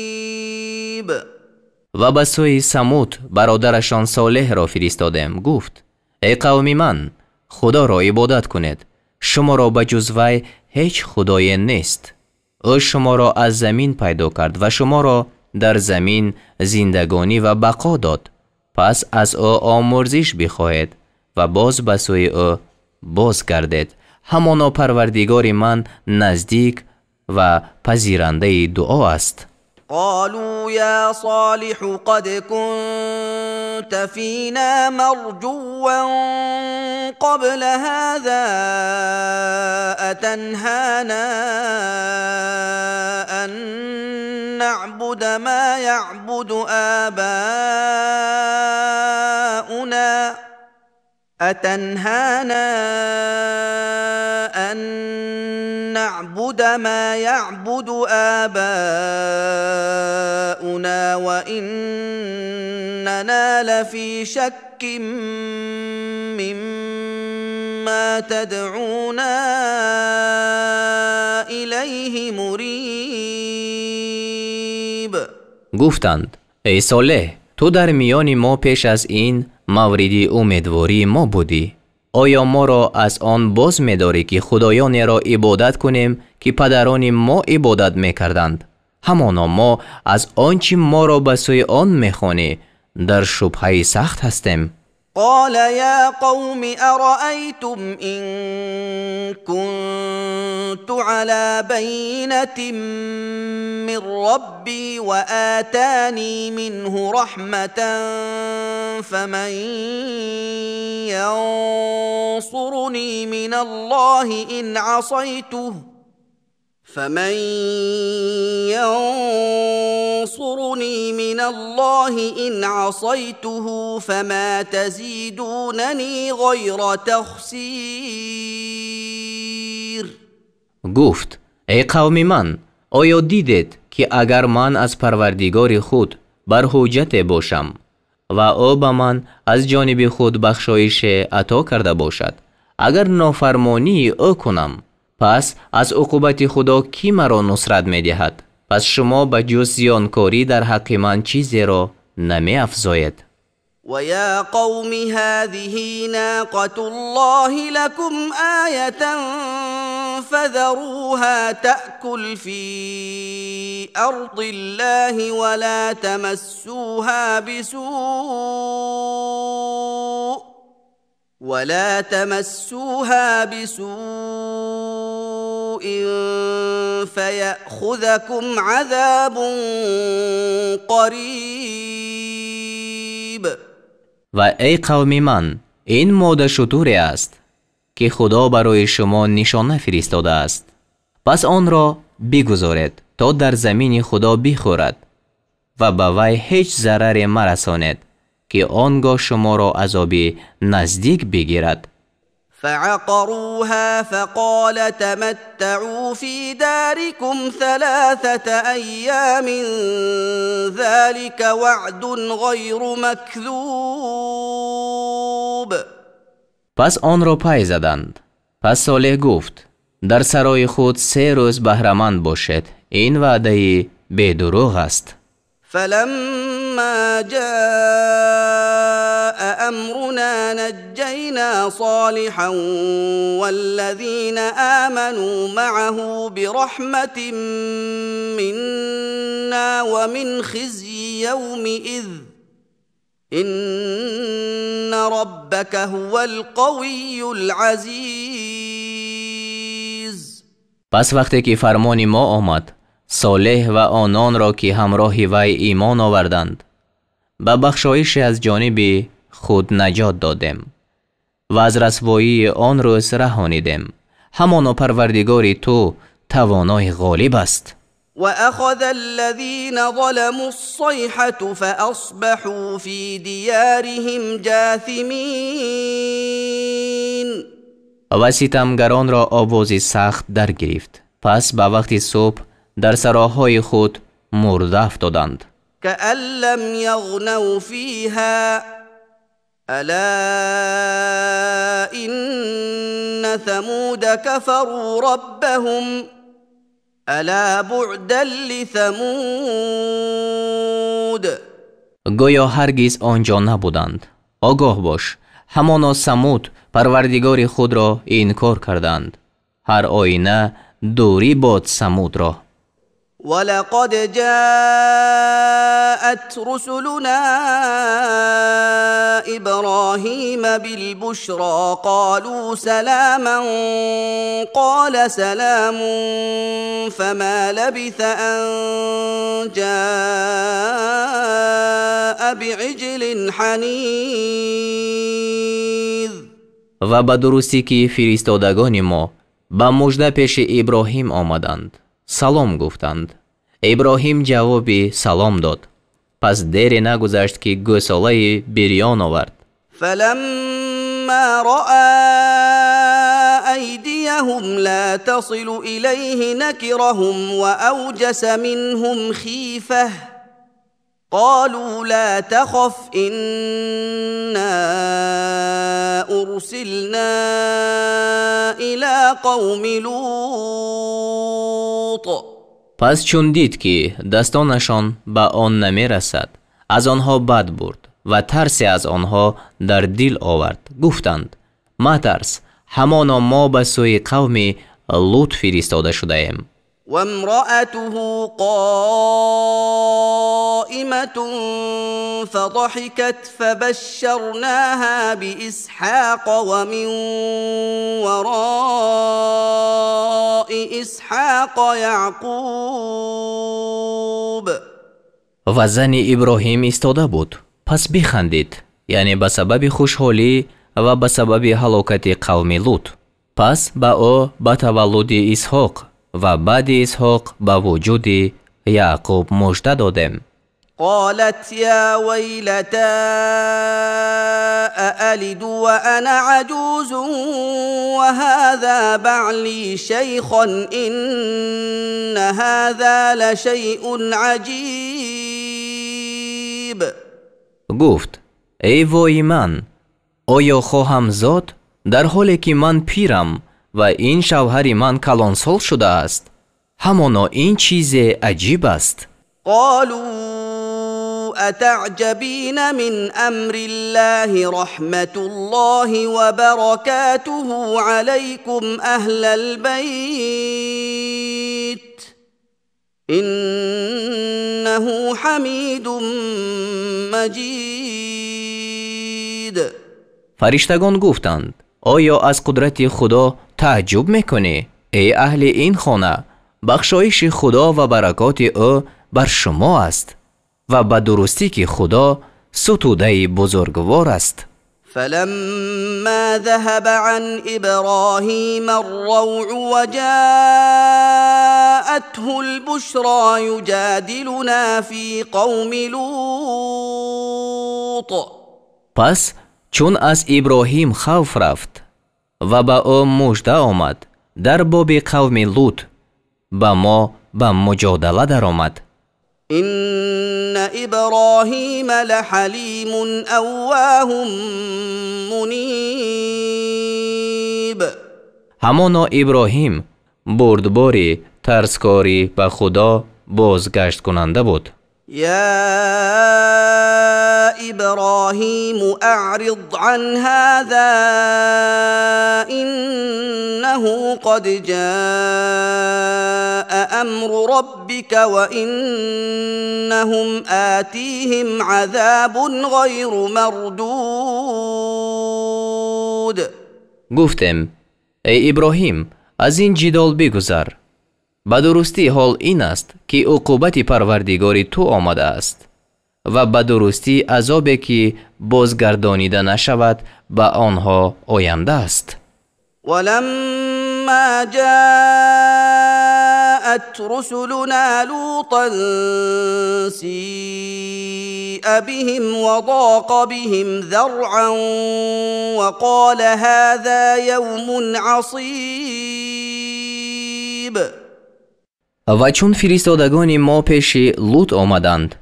و به سوی ثمود برادرشان صالح را فرستادم. گفت ای قوم من خدا را عبادت کنید، شما را به جز وی هیچ خدای نیست. او شما را از زمین پیدا کرد و شما را در زمین زندگانی و بقا داد. پس از او آمرزش بخواهید و باز به سوی او باز گردید. همانا پروردگار من نزدیک و پذیرنده دعا است. قالوا يا صالح قد كنت فينا مرجوا قبل هذا أتنهانا أن نعبد ما يعبد آباؤنا وإننا لفي شك مما تدعونا إليه مريب. گفتند ای صالح، تو در میان ما پیش از این مورد امیدواری ما بودی. آیا ما را از آن باز می‌داری که خدایانی را عبادت کنیم که پدران ما عبادت می‌کردند؟ همانا ما از آنچه ما را به سوی آن می‌خوانی در شبهه سخت هستیم. قال يا قوم أرأيتم إن كنت على بينة من ربي وآتاني منه رحمة فمن ينصرني من الله إن عصيته فما تزيدونني غير تخسير. گفت ای قوم من، آیا دیدید که اگر من از پروردگار خود بر حجت باشم و او به من از جانب خود بخشایش عطا کرده باشد، اگر نافرمانی او کنم، پس از عقوبت خدا کی مرا نصرت می دهد؟ پس شما به جز زیانکاری در حق من چیزی را نمی افزاید. ويا قوم هذه ناقة الله لكم آية فذروها تأكل في أرض الله ولا تمسوها بسوء فيأخذكم عذاب قریب. و ای قوم من، این ماده شتوری است که خدا برای شما نشانه فرستاده است. پس آن را بگذارید تا در زمین خدا بخورد و به وی هیچ ضرری مرسانید که آنگاه شما را عذابی نزدیک بگیرد. فعقروها فقال تمتعوا في داركم 3 أيام ذلك وعد غير مكذوب. پس آن را پای زدند. پس صالح گفت در سرای خود 3 روز بهره‌مند باشد، این وعده بی‌دروغ است. فلما جاء أمرنا نجينا صالحا والذين آمنوا معه برحمة منا ومن خزي يومئذ إن ربك هو القوي العزيز. پس وقتی که فرمان ما آمد، صالح و آنان را که همراه وی ایمان آوردند به بخشایش از جانب خود نجات دادیم و از رسوایی آن روز رهانیدیم. همانا پروردگار تو توانای غالب است. وأخذ الذين ظلموا الصيحة فأصبحوا في ديارهم جاثمين. و ستمگران را آوازی سخت در گرفت، پس به وقت صبح در سراهای خود مرده افتادند. كأن لم يغنوا فيها ألا إن ثمود كفروا ربهم ألا بعدا لثمود. گویا هرگز آنجا نبودند. آگاه باش، همانا ثمود پروردگار خود را انکار کردند. هر آینه دوری باد ثمود را. ولقد جاءت رسلنا إبراهيم بالبشرى قالوا سلاما قال سلام فما لبث أن جاء بعجل حنيذ. و به درستی که فرستادگان ما به مژده پیش ابراهیم آمدند، سلام گفتند. ابراهیم جواب سلام داد. پس دیر نگذشت که گوساله بریان آورد. فلما رأى أيديهم لا تصل إليه نكرهم وأوجس منهم خيفة قالوا لا تخف إنا أرسلنا إلى قوم لوط پس چون دید که دستانشان به آن نمی رسد، از آنها بد برد و ترسی از آنها در دل آورد. گفتند: مترس، همانا ما به سوی قوم لوط فرستاده شده ایم. وامرأته قائمة فضحكت فبشرناها بإسحاق ومن وراء إسحاق يعقوب. و زن ابراهیم ایستاده بود، پس بخندید، یعنی به سبب خوشحالی و به سبب هلاکت قوم لوط. پس به او به تولد اسحاق و بعد اسحاق به وجود یعقوب مژده دادیم. قالت یا ویلتا أألد وأنا عجوز وهذا بعلی شیخا إن هذا لشیء عجیب. گفت: ای وای من، آیا خواهم زاد در حالی که من پیرم و این شوهر من کلانسال شده است؟ همانا این چیز عجیب است. قالوا اتعجبین من امر الله رحمت الله وبركاته علیکم اهل البیت انه حمید مجید. فرشتگان گفتند: آیا از قدرت خدا تعجب میکنی؟ ای اهل این خانه، بخشایش خدا و برکات او بر شما است و به درستی که خدا ستوده بزرگوار است. فلما ذهب عن ابراهیم الروع وجاءته البشرى یجادلنا فی قوم لوط. پس چون از ابراهیم خوف رفت و به او مژده آمد در باب قوم لوط، به ما به مجادله در آمد. ان ابراهیم لحلیم اواه منیب. همانا ابراهیم بردباری ترسکاری به خدا بازگشت کننده بود. یا ابراهیم اعرض عن هذا انه قد جاء امر ربك وانهم آتیهم عذاب غیر مردود. گفتم: ای ابراهیم، از این جدال بگذر. به درستی حال این است که عقوبت پروردگار تو آمده است و به درستی عذابی که بازگردانیده نشود به آنها آینده است. ولما جاءت رسلنا لوطا سیء بهم وضاق بهم ذرعا وقال هذا یوم عصیب. و چون فرستادگان ما پیش لوط آمدند،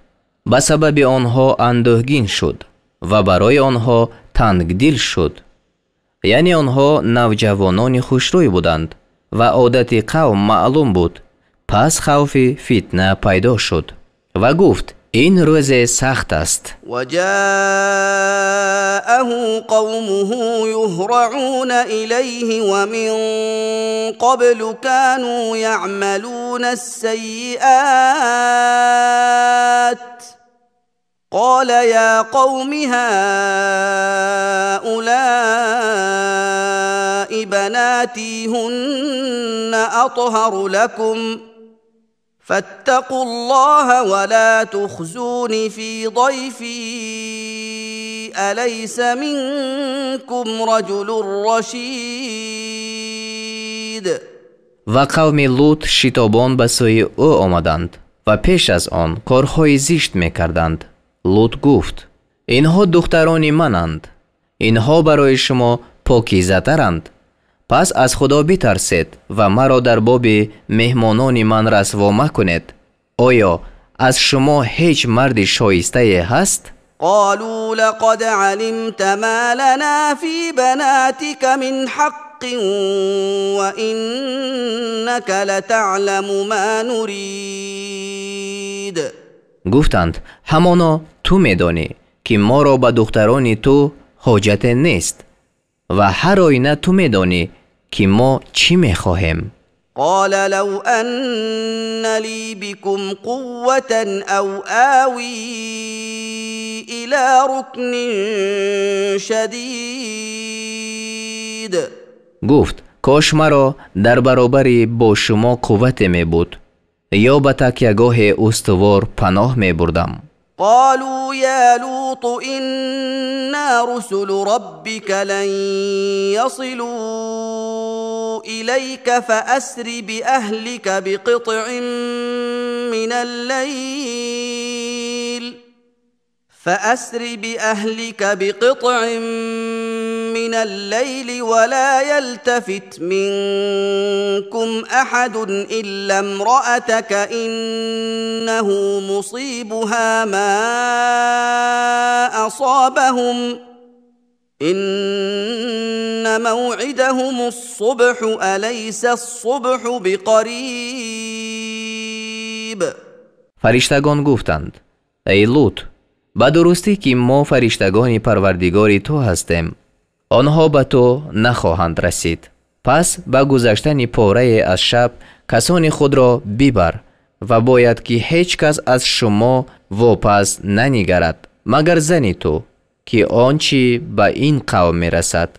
به سبب آنها اندوهگین شد و برای آنها تنگدل شد، یعنی آنها نوجوانان خوشروی بودند و عادت قوم معلوم بود. پس خوف فتنه پیدا شد و گفت: این روز سخت است. و جاءه قومه یهرعون الیه و من قبل كانوا یعملون السیئات قال یا قوم هؤلاء بناتي هن اطهر لكم فاتقوا الله ولا تخزون في ضيفي أليس منكم رجل رشید. و قوم لوط شتابان به سوی او آمدند و پیش از آن کارهای زشت میکردند. لوط گفت: اینها دختران منند، اینها برای شما پاکیزه ترند. پس از خدا بترسید و مرا در باب مهمانان من رسوا مکنید. آیا از شما هیچ مرد شایسته هست؟ قالوا لقد علمت ما لنا في بناتك من حق وإنك لتعلم ما نريد. گفتند همانا تو میدانی که ما را به دختران تو حاجت نیست و هر آینه تو میدانی که ما چی میخواهیم. قال لو أن لي بكم قوة أو آوي إلى ركن شدید. گفت کاش مرا در برابر با شما قوت می بود یا به تکیهگاه استوار پناه می بردم. قالوا يا لوط إنا رسل ربك لن يصلوا إليك فأسر بأهلك بقطع من الليل ولا يلتفت منكم أحد إلا امرأتك إنه مصيبها ما أصابهم إن موعدهم الصبح أليس الصبح بقریب. فرشتگان گفتند ای لوط، به درستی که ما فرشتگان پروردگار تو هستیم، آنها به تو نخواهند رسید. پس به گذشتن پاره از شب کسان خود را ببر و باید که هیچ کس از شما واپس ننگرد مگر زنی تو که آنچه به این قوم می رسد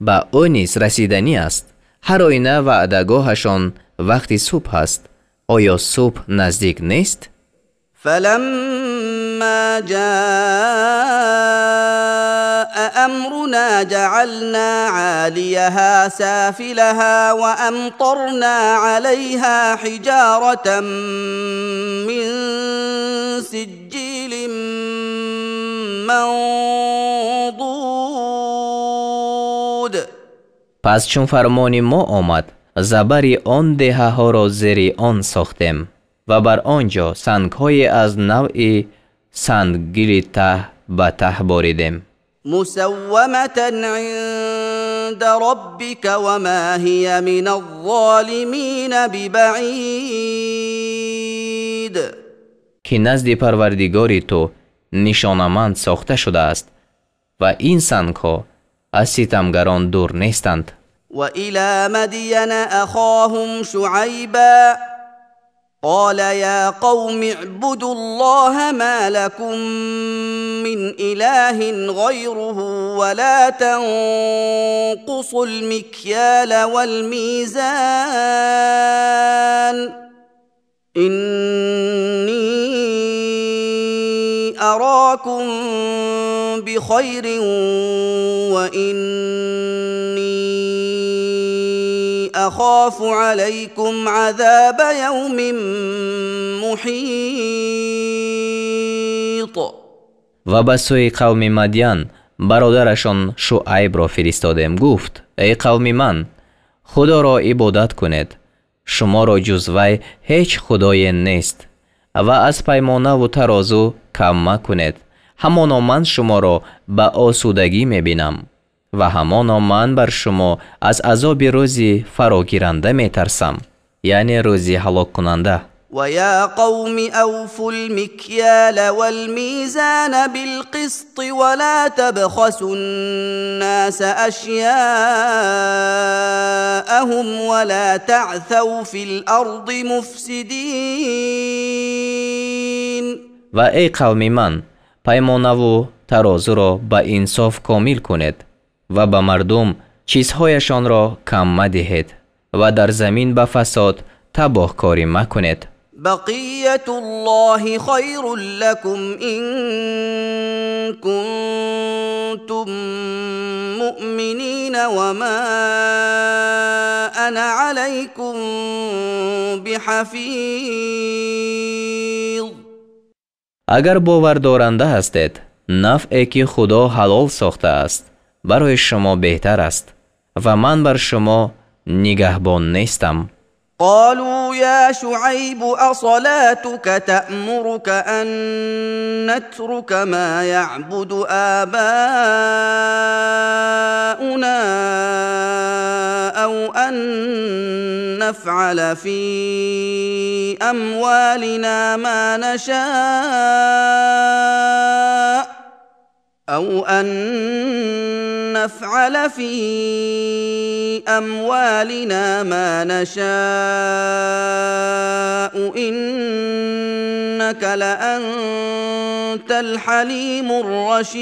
به او نیز رسیدنی است. هر آینه وعدگاهشان وقتی صبح است. آیا صبح نزدیک نیست؟ فلما جاء أمرنا جعلنا عاليها سافلها وأمطرنا عليها حجارة من سجيل منضود. پس چون فرمان ما آمد زبری آن دهه ها را زیر آن ساختیم و بر آنجا سنگ‌های از نوع سنگگیر ته به ته باریدیم. مسومة عند ربك وما هي من الظالمين ببعید. که نزد پروردگار تو نشانمند ساخته شده است و این سنگ‌ها از ستمگران دور نیستند. و الى مدین اخاهم شعیبا قال يا قوم اعبدوا الله ما لكم من إله غيره ولا تنقصوا المكيال والميزان إني أراكم بخير وإني أخاف عليكم عذاب يوم محيط. و به سوی قوم مدین برادرشان شعیب را فرستادیم. گفت ای قوم من، خدا را عبادت کنید، شما را جز وی هیچ خدای نیست و از پیمانه و ترازو کم مکنید. همانا من شما را به آسودگی میبینم و همانا من بر شما از عذاب روزی فراگیرنده میترسم، یعنی روزی هلاک کننده. و یا قوم اوفوا المکیال والمیزان بالقسط ولا تبخسوا الناس اشیاءهم ولا تعثوا فی الارض مفسدین. و ای قوم من، پیمانه و ترازو را به انصاف کامل کنید و به مردم چیزهایشان را کم مدهید و در زمین به فساد تباهکاری مکنید. بقیت الله خیر لکم ان کنتم مؤمنین و ما انا علیکم بحفیظ. اگر باور دارنده هستید، نفعی که خدا حلال ساخته است برای شما بهتر است و من بر شما نگهبان نیستم. قالوا يا شعيب أصلاتك تأمرك أن نترك ما يعبد آباؤنا أو أن نفعل في أموالنا ما نشاء إنك لأنت الحليم الرشيد.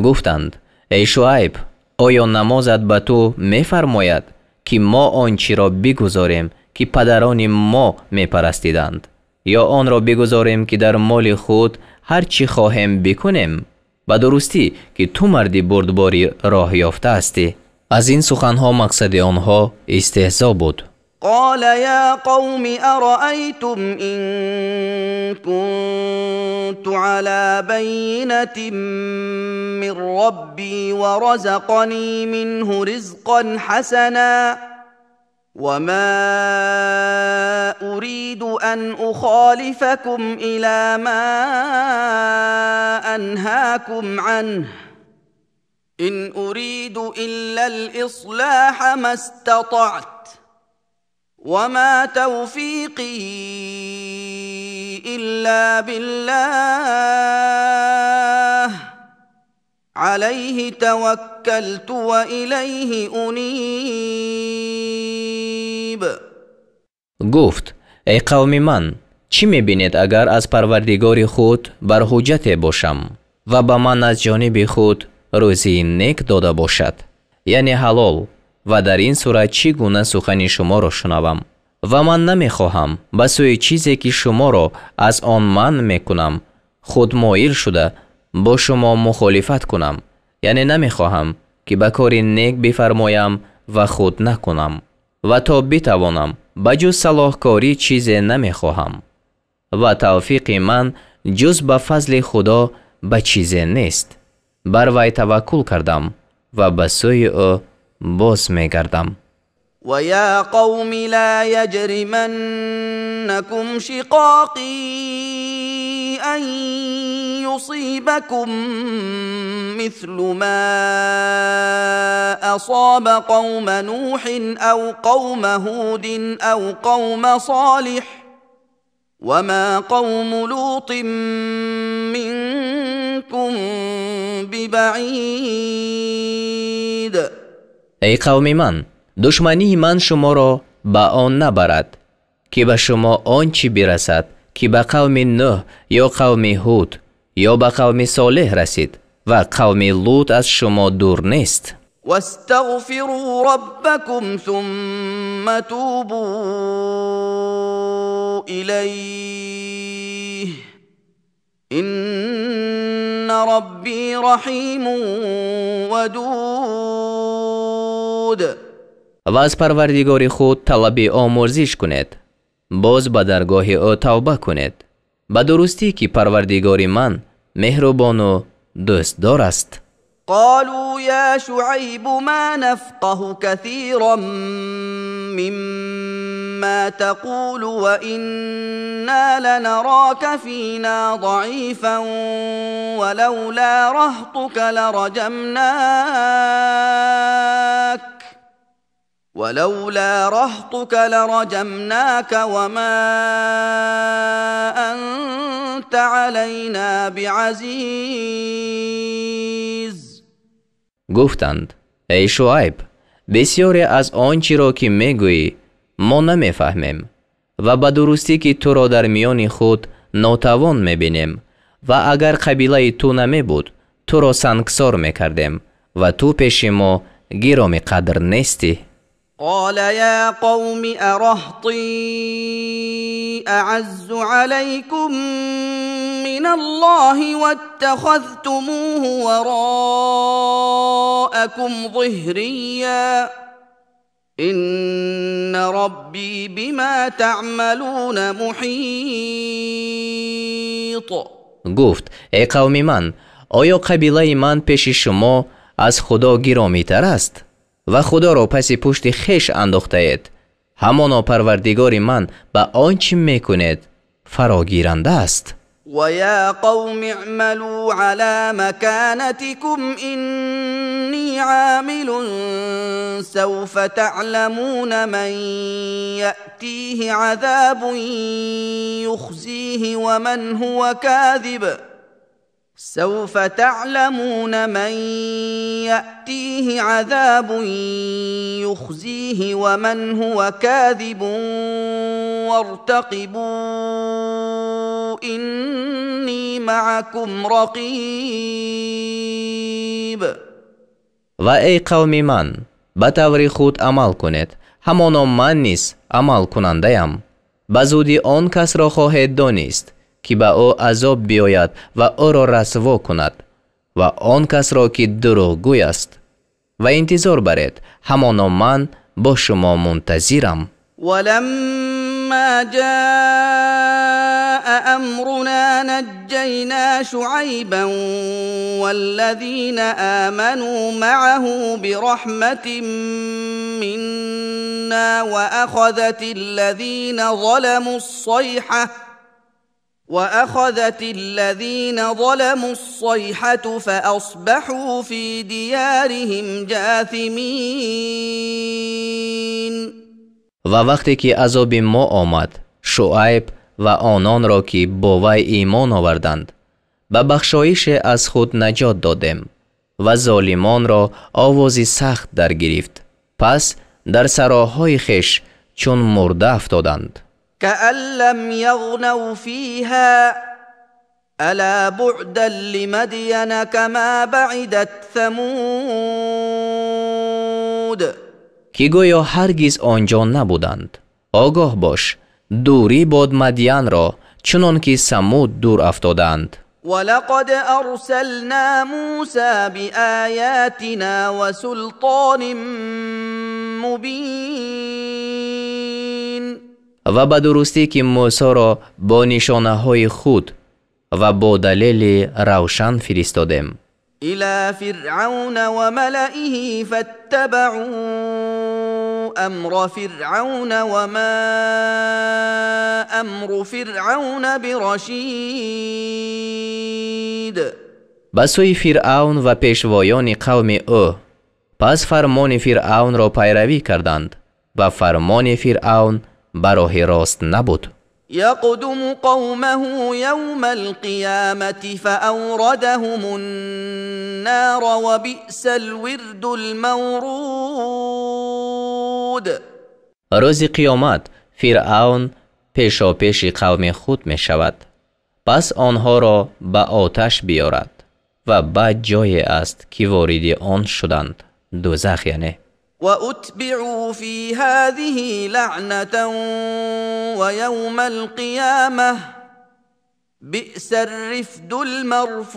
گفتند ای شعیب، آیا نمازت به تو می‌فرماید که ما آنچه را بگذاریم که پدران ما می‌پرستیدند، یا آن را بگذاریم که در مال خود هر چی خواهیم بکنیم؟ به درستی که تو مردی بردباری راه یافته هستی. از این سخنها مقصد آنها استهزا بود. قال يا قوم أرأيتم إن كنت على بينة من ربي ورزقني منه رزقا حسنا وما أريد أن أخالفكم إلى ما أنهاكم عنه إن أريد إلا الإصلاح ما استطعت وما توفيقي إلا بالله عليه توكلت وإليه أنيب. گفت ای قوم من، چی میبینید اگر از پروردگار خود بر حجت باشم و به من از جانب خود روزی نیک داده باشد، یعنی حلال، و در این صورت چگونه سخن شما را شنوم؟ و من نمیخواهم به سوی چیزی که شما را از آن من میکنم خود مایل شده با شما مخالفت کنم، یعنی نمیخواهم که به کار نیک بفرمایم و خود نکنم، و تا بتوانم بجز صلاحکاری چیزی نمیخواهم، و توفیق من جز به فضل خدا به چیزی نیست. بر وی توکل کردم و به سوی او باز میگردم. ويا قوم لا يجرمنكم شقاقي أن يصيبكم مثل ما أصاب قوم نوح أو قوم هود أو قوم صالح وما قوم لوط منكم ببعيد. ای قوم من، دشمنی من شما را به آن نبرد که به شما آنچه برسد که به قوم نوح یا قوم هود یا به قوم صالح رسید، و قوم لوط از شما دور نیست. واستغفروا ربكم ثم توبوا إليه إن ربي رحيم ودود. و از پروردگار خود طلب آمرزش کنید، باز به درگاه او توبه کنید. به درستی که پروردگار من مهربان و دوستدار است. قالوا يا شعيب ما نفقه كثيرا مما تقول وإنا لنراك فينا ضعيفا ولولا رهطك لرجمناك وما أنت علينا بعزيز. گفتند ای شعیب، بسیاری از آنچه را که میگویی ما نمیفهمیم، و به درستی که تو را در میان خود ناتوان میبینیم، و اگر قبیله تو نمی بود تو را سنگسار میکردیم و تو پیش ما گرامی قدر نیستی. قال يا قوم أرهطي أعز عليكم من الله واتخذتموه وراءكم ظهريا إن ربي بما تعملون محيط. گفت ای قوم من، آیا قبیله من پیش شما از خدا گرامی تر است؟ و خدا را پس پشت خویش انداخته اید، همانا پروردگار من به آنچه میکند فراگیرنده است. ويا قوم اعملوا على مكانتكم إني عامل سوف تعلمون من يأتيه عذاب يخزيه ومن هو كاذب سوف تعلمون من يأتيه عذاب يخزيه ومن هو كاذب وارتقبوا إني معكم رقيب. و ای قوم من، به طور خود عمل کنید، همانا من نیز عمل کننده ام. به زودی آن کس را خواهید دانست که به او عذاب بیاید و او را رسوا کند و آن کس را که دروغگوی است و انتظار برید، همانا من با شما منتظرم. ولما جاء أمرنا نجينا شعيبا والذين آمنوا معه برحمة منا وأخذت الذين ظلموا الصيحة فأصبحوا في ديارهم جاثمين. و وقتی که عذاب ما آمد، شعیب و آنان را که با وی ایمان آوردند به بخشایش از خود نجات دادیم و ظالمان را آوازی سخت در گرفت، پس در سراهای خویش چون مرده افتادند. كأن لم يغنوا فيها ألا بعدا لمدين كما بعدت ثمود. که گویا هرگز آنجا نبودند. آگاه باش، دوری باد مدین را چنان که ثمود دور افتادند. ولقد أرسلنا موسى بآياتنا وسلطان مبين. و به درستی که موسی را با نشانه های خود و با دلیل روشن فرستادیم. إلى فرعون وملئه فاتبعوا أمر فرعون وما أمر فرعون برشید. به سوی فرعون و پیشوایان قوم او، پس فرمان فرعون را پیروی کردند و فرمان فرعون به راه راست نبود. يقدم قومه يوم القيامة فأوردهم النار وبئس الورد المورود. روز قیامت فرعون پیشا پیش قوم خود می شود، پس آنها را به آتش بیارد و بعد جایی است که وارد آن شدند، دوزخ یعنی. وأتبعوا في هذه لعنة ويوم القيامة بئس الرفد المرفود.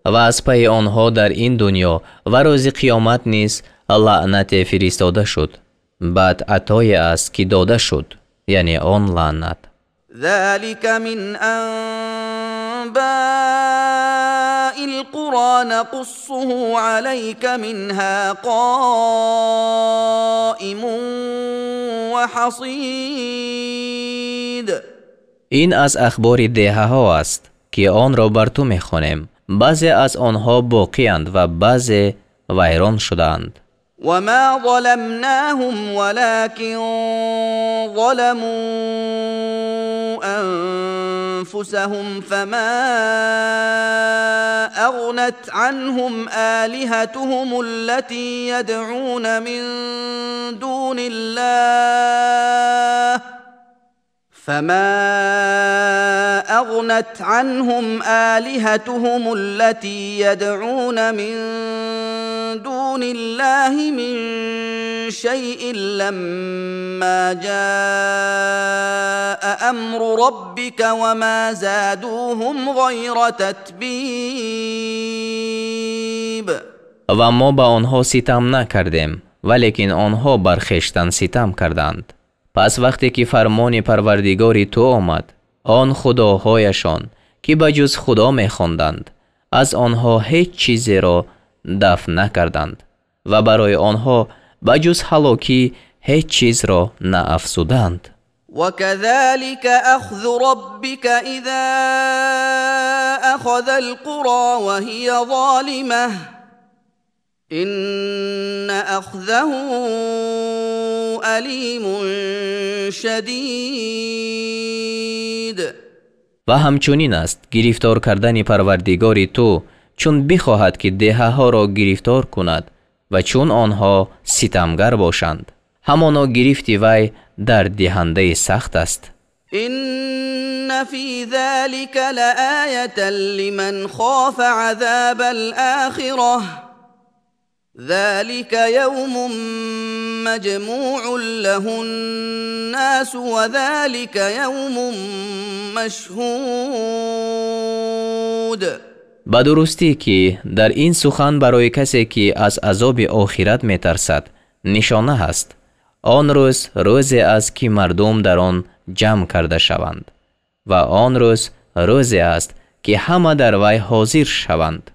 و از پی آنها در این دنیا و روز قیامت نیز لعنت فرستاده شد، بعد عطای است که داده شد، یعنی آن لعنت. ذلك من أنباء القرى نقصه عليك منها قائم وحصید. این از اخبار دهه ها است که آن را بر تو میخوانیم، بعضی از آنها باقی‌اند و بعضی ویران شدند. وما ظلمناهم ولكن ظلموا أنفسهم فما أغنت عنهم آلهتهم التي يدعون من دون الله من شيء لما جاء أمر ربك وما زادوهم غير تتبیب. و ما به آنها ستم نکردیم، ولیکن آنها بر خویشتن ستم کردند. پس وقتی که فرمان پروردگار تو آمد، آن خداهایشان که به جز خدا می خواندند، از آنها هیچ چیزی را دفن نکردند و برای آنها بجز هلاکی هیچ چیز را نافزودند. وكذلك أخذ ربك إذا أخذ القرى وهي ظالمة إن أخذه أليم شدید. و همچنین است گرفتار کردن پروردگاری تو چون بخواهد که دهه ها را گرفتار کند و چون آنها ستمگر باشند. همانا گرفت وی در دهنده سخت است. إن في ذلك لآية لمن خاف عذاب الآخرة ذلك يوم مجموع له الناس وذلك يوم مشهود. به درستی که در این سخن برای کسی که از عذاب آخرت می ترسد نشانه است. آن روز روزی است که مردم در آن جمع کرده شوند و آن روز روزی است که همه در وی حاضر شوند.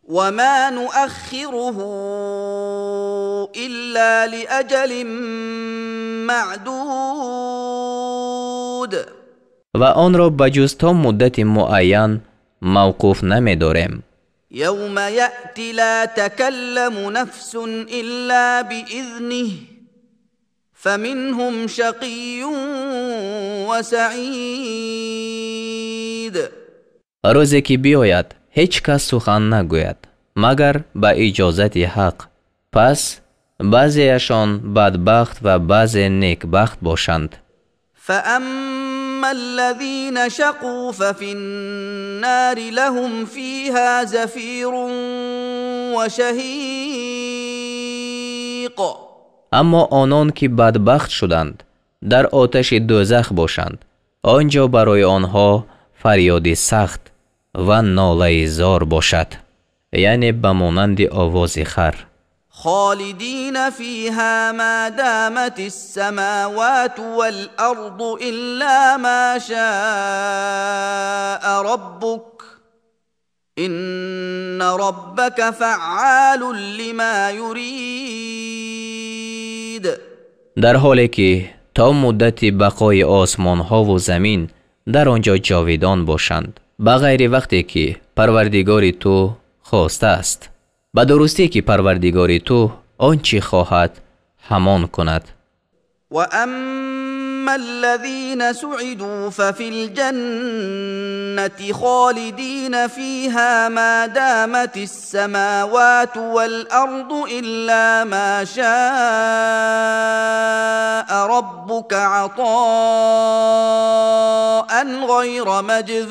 و ما نؤخره الا لأجل معدود. و آن را بجز تا مدت معین موقوف نمی داریم. یوم یأتی لا تکلم نفس الا بإذنه فمنهم شقی و سعید. روزی که بیاید هیچ کس سخن نگوید مگر به اجازت حق، پس بعضیشان بدبخت و بعضی نیکبخت باشند. فاما الذين شقوا ففي النار لهم فيها زفير وشهيق. اما آنان که بدبخت شدند در آتش دوزخ باشند، آنجا برای آنها فریاد سخت و ناله زار باشد، یعنی به مانند آواز خر. خالدین فیها ما دامت السماوات والارض الا ما شاء ربک ان ربک فعال لما یرید. در حالی که تا مدت بقای آسمان ها و زمین در آنجا جاویدان باشند، بغیر وقتی که پروردگار تو خواسته است. به درستی که پروردگار تو آنچه خواهد همان کند. و اما الذين سعدوا ففي الجنة خالدين فيها ما دامت السماوات والأرض إلا ما شاء ربك عطاء غير مجذوذ.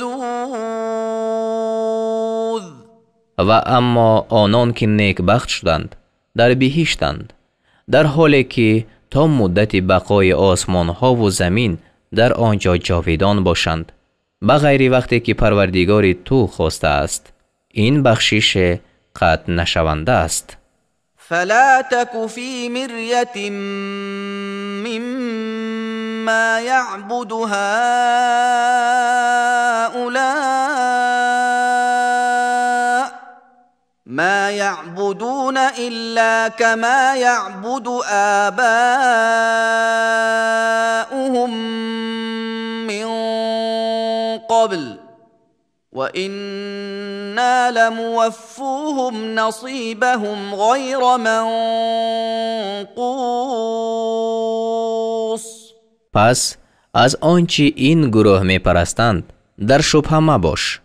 و اما آنان که نیکبخت شدند در بهشتند، در حالی که تا مدت بقای آسمان ها و زمین در آنجا جاویدان باشند، بغیر وقتی که پروردگار تو خواسته است. این بخشش قطع نشونده است. فلا تك في مرية مما يعبد هؤلاء ما يعبدون إلا كما يعبد آباؤهم من قبل وإنا لموفوهم نصيبهم غير منقوص. پس از آنچه این گروه می پرستند در شبهه مباش.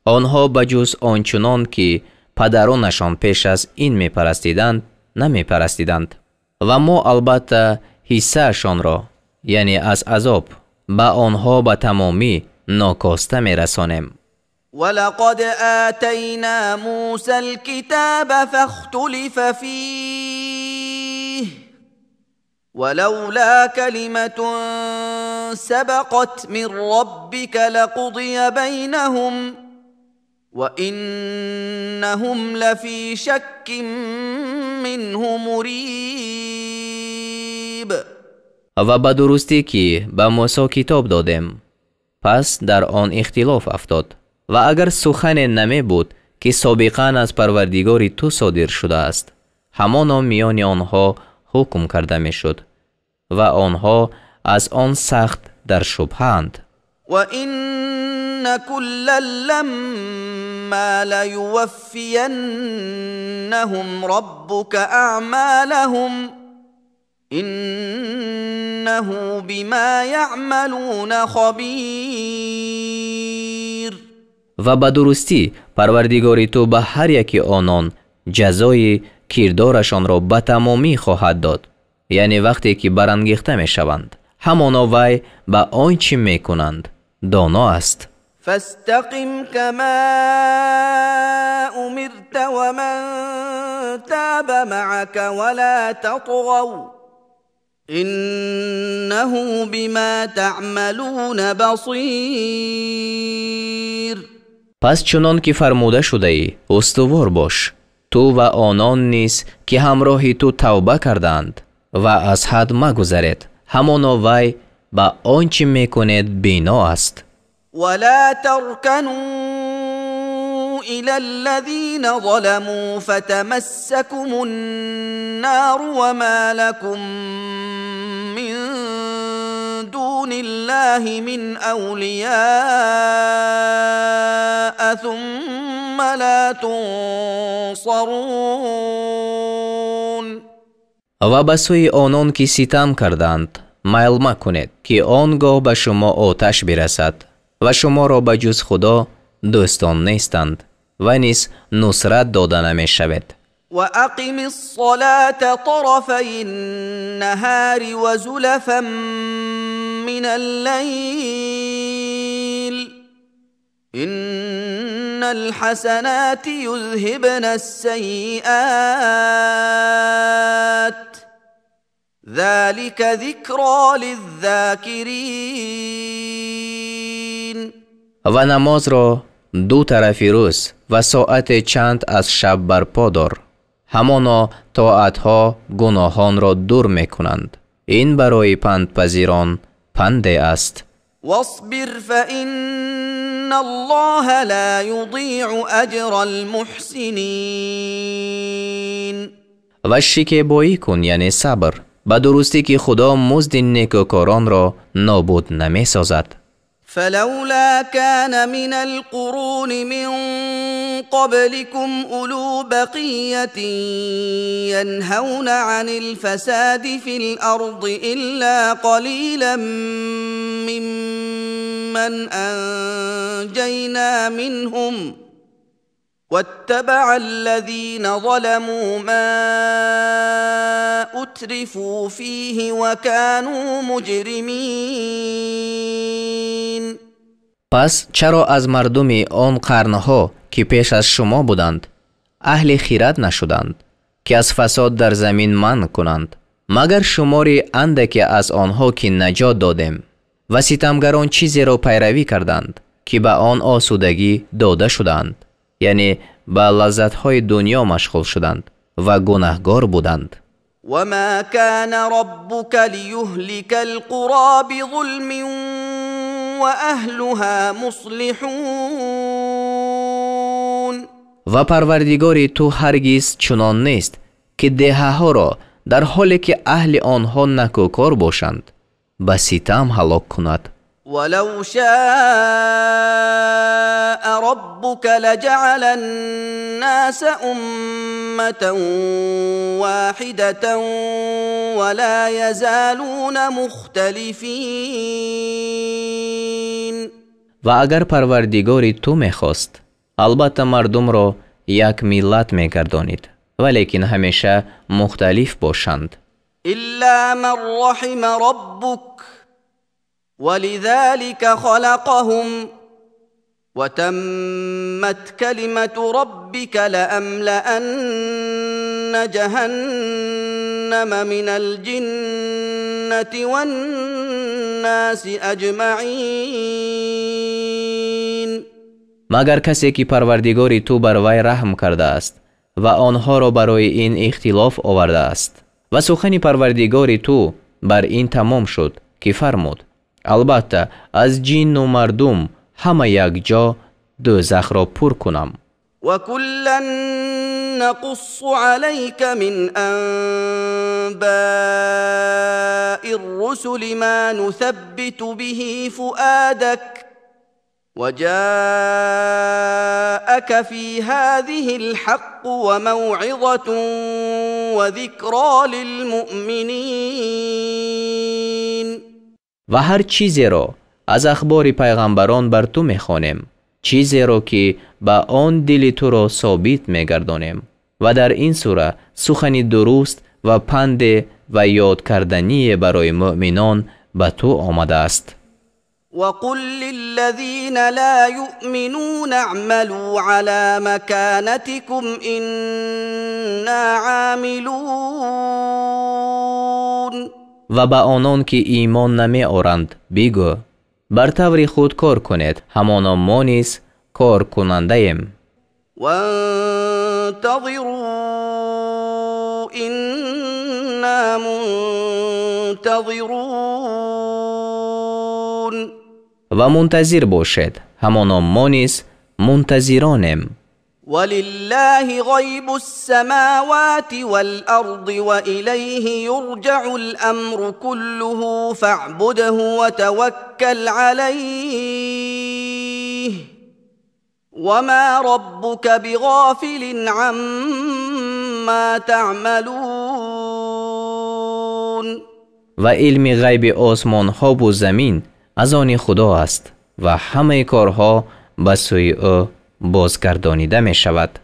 آنها بجز آنچنان که پدرانشان پیش از این می پرستیدند نمی پرستیدند و ما البته حصهشان را، یعنی از عذاب، به آنها به تمامی ناکاسته می رسانیم. ولقد آتينا موسى الكتاب فاختلف فيه ولولا كلمة سبقت من ربك لقضي بينهم وإنهم لفي شك منه مريب. و به درستی که به موسی کتاب دادیم، پس در آن اختلاف افتاد و اگر سخن نمی بود که سابقاً از پروردگار تو صادر شده است، همانا میان آنها حکم کرده می شد و آنها از آن سخت در شبهند. وَإِنَّ كُلًّا لَمَّا لَيُوَفِّيَنَّهُمْ رَبُّكَ أَعْمَالَهُمْ إِنَّهُ بِمَا يَعْمَلُونَ خَبِيرٌ. و به درستی پروردگار تو به هر یکی آنان جزای کردارشان را به تمامی خواهد داد، یعنی وقتی که برانگیخته می شوند همانا وی به آنچه می کنند دانا است. فاستقم كما أمرت ومن تاب معك ولا تطغوا إنه بما تعملون بصير. پس چنان که فرموده شده ای استوار باش، تو و آنان نیز که همراه تو توبه کردند و از حد مگذرید، همانا وی به آنچه میکنید بینا است. ولا تركنوا إلى الذين ظلموا فتمسكم النار وما لكم من دون الله من أولياء ثم لا تنصرون. و به سوی آنان که ستم کردند میل مکنید که آنگاه به شما آتش برسد و شما را به جز خدا دوستان نیستند و نیز نصرت داده نمی شود. و اقم الصلاة طرفی النهار و زلفا من الليل ان الحسنات یذهبن السیئات ذلك ذکری للذاکرین. و نماز را دو طرفی روز و ساعت چند از شب برپا دار، همانا طاعتها گناهان را دور می کنند. این برای پندپذیران پنده است. واصبر فإن الله لا يضيع اجر المحسنین. و شکیبایی کن یعنی صبر، به درستی که خدا مزد نیکوکاران را نابود نمی سازد. فلولا كان من القرون من قبلكم أولو بقية ينهون عن الفساد في الأرض إلا قليلا ممن أنجينا منهم واتبع الذين ظلموا ما أترفوا فيه وكانوا مجرمين. پس چرا از مردم آن قرنها که پیش از شما بودند اهل خیرت نشدند که از فساد در زمین منع کنند، مگر شماری اندکی از آنها که نجات دادیم و ستمگران چیزی را پیروی کردند که به آن آسودگی داده شدند، یعنی به لذت‌های دنیا مشغول شدند و گناهگار بودند. وما كان ربك ليهلك القرى بظلم واهلها مصلحون. و پروردگار تو هرگز چنان نیست که دهه‌ها را در حالی که اهل آنها نکوکار باشند به ستم هلاک کند. ولو شاء ربك لجعل الناس أمة واحدة ولا يزالون مختلفين. و اگر پروردگار تو میخواست البته مردم را یک ملت میگردانید ولیکن همیشه مختلف باشند. إلا من رحم ربك ولذلك خلقهم وتمت كلمة ربك لأملأن جهنم من الجنة والناس أجمعين. مگر کسی که پروردگار تو بر وی رحم کرده است و آنها را برای این اختلاف آورده است و سخن پروردگار تو بر این تمام شد که فرمود البته از جن و مردم همه یک جا دوزخ را پر کنم. وكلا نقص عليك من انباء الرسل ما نثبت به فؤادك وجاءك في هذه الحق وموعظة وذكرى للمؤمنين. و هر چیزی را از اخبار پیغمبران بر تو میخوانیم، چیزی را که با آن دل تو را ثابت میگردانیم و در این سوره سخنی درست و پند و یاد کردنی برای مؤمنان به تو آمده است. وقل للذين لا يؤمنون اعملوا على مكانتكم إنا عاملون. و به آنان که ایمان نمی آورند بگو بر طور خود کار کنید، همانا ما نیز کار کننده ایم. وانتظروا إنا منتظرون. و منتظر باشید، همانا ما نیز منتظرانیم. ولله غیب السماوات والأرض وإليه يرجع الأمر كله فاعبده وتوكل عليه وما ربك بغافل عما تعملون. و علم غیب آسمان ها و زمین از آن خدا است و همه کارها به سوی او بازگردانیده می شود.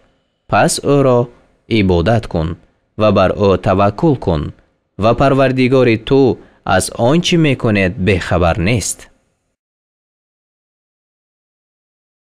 پس او را عبادت کن و بر او توکل کن و پروردگار تو از آنچه می کند بخبر نیست.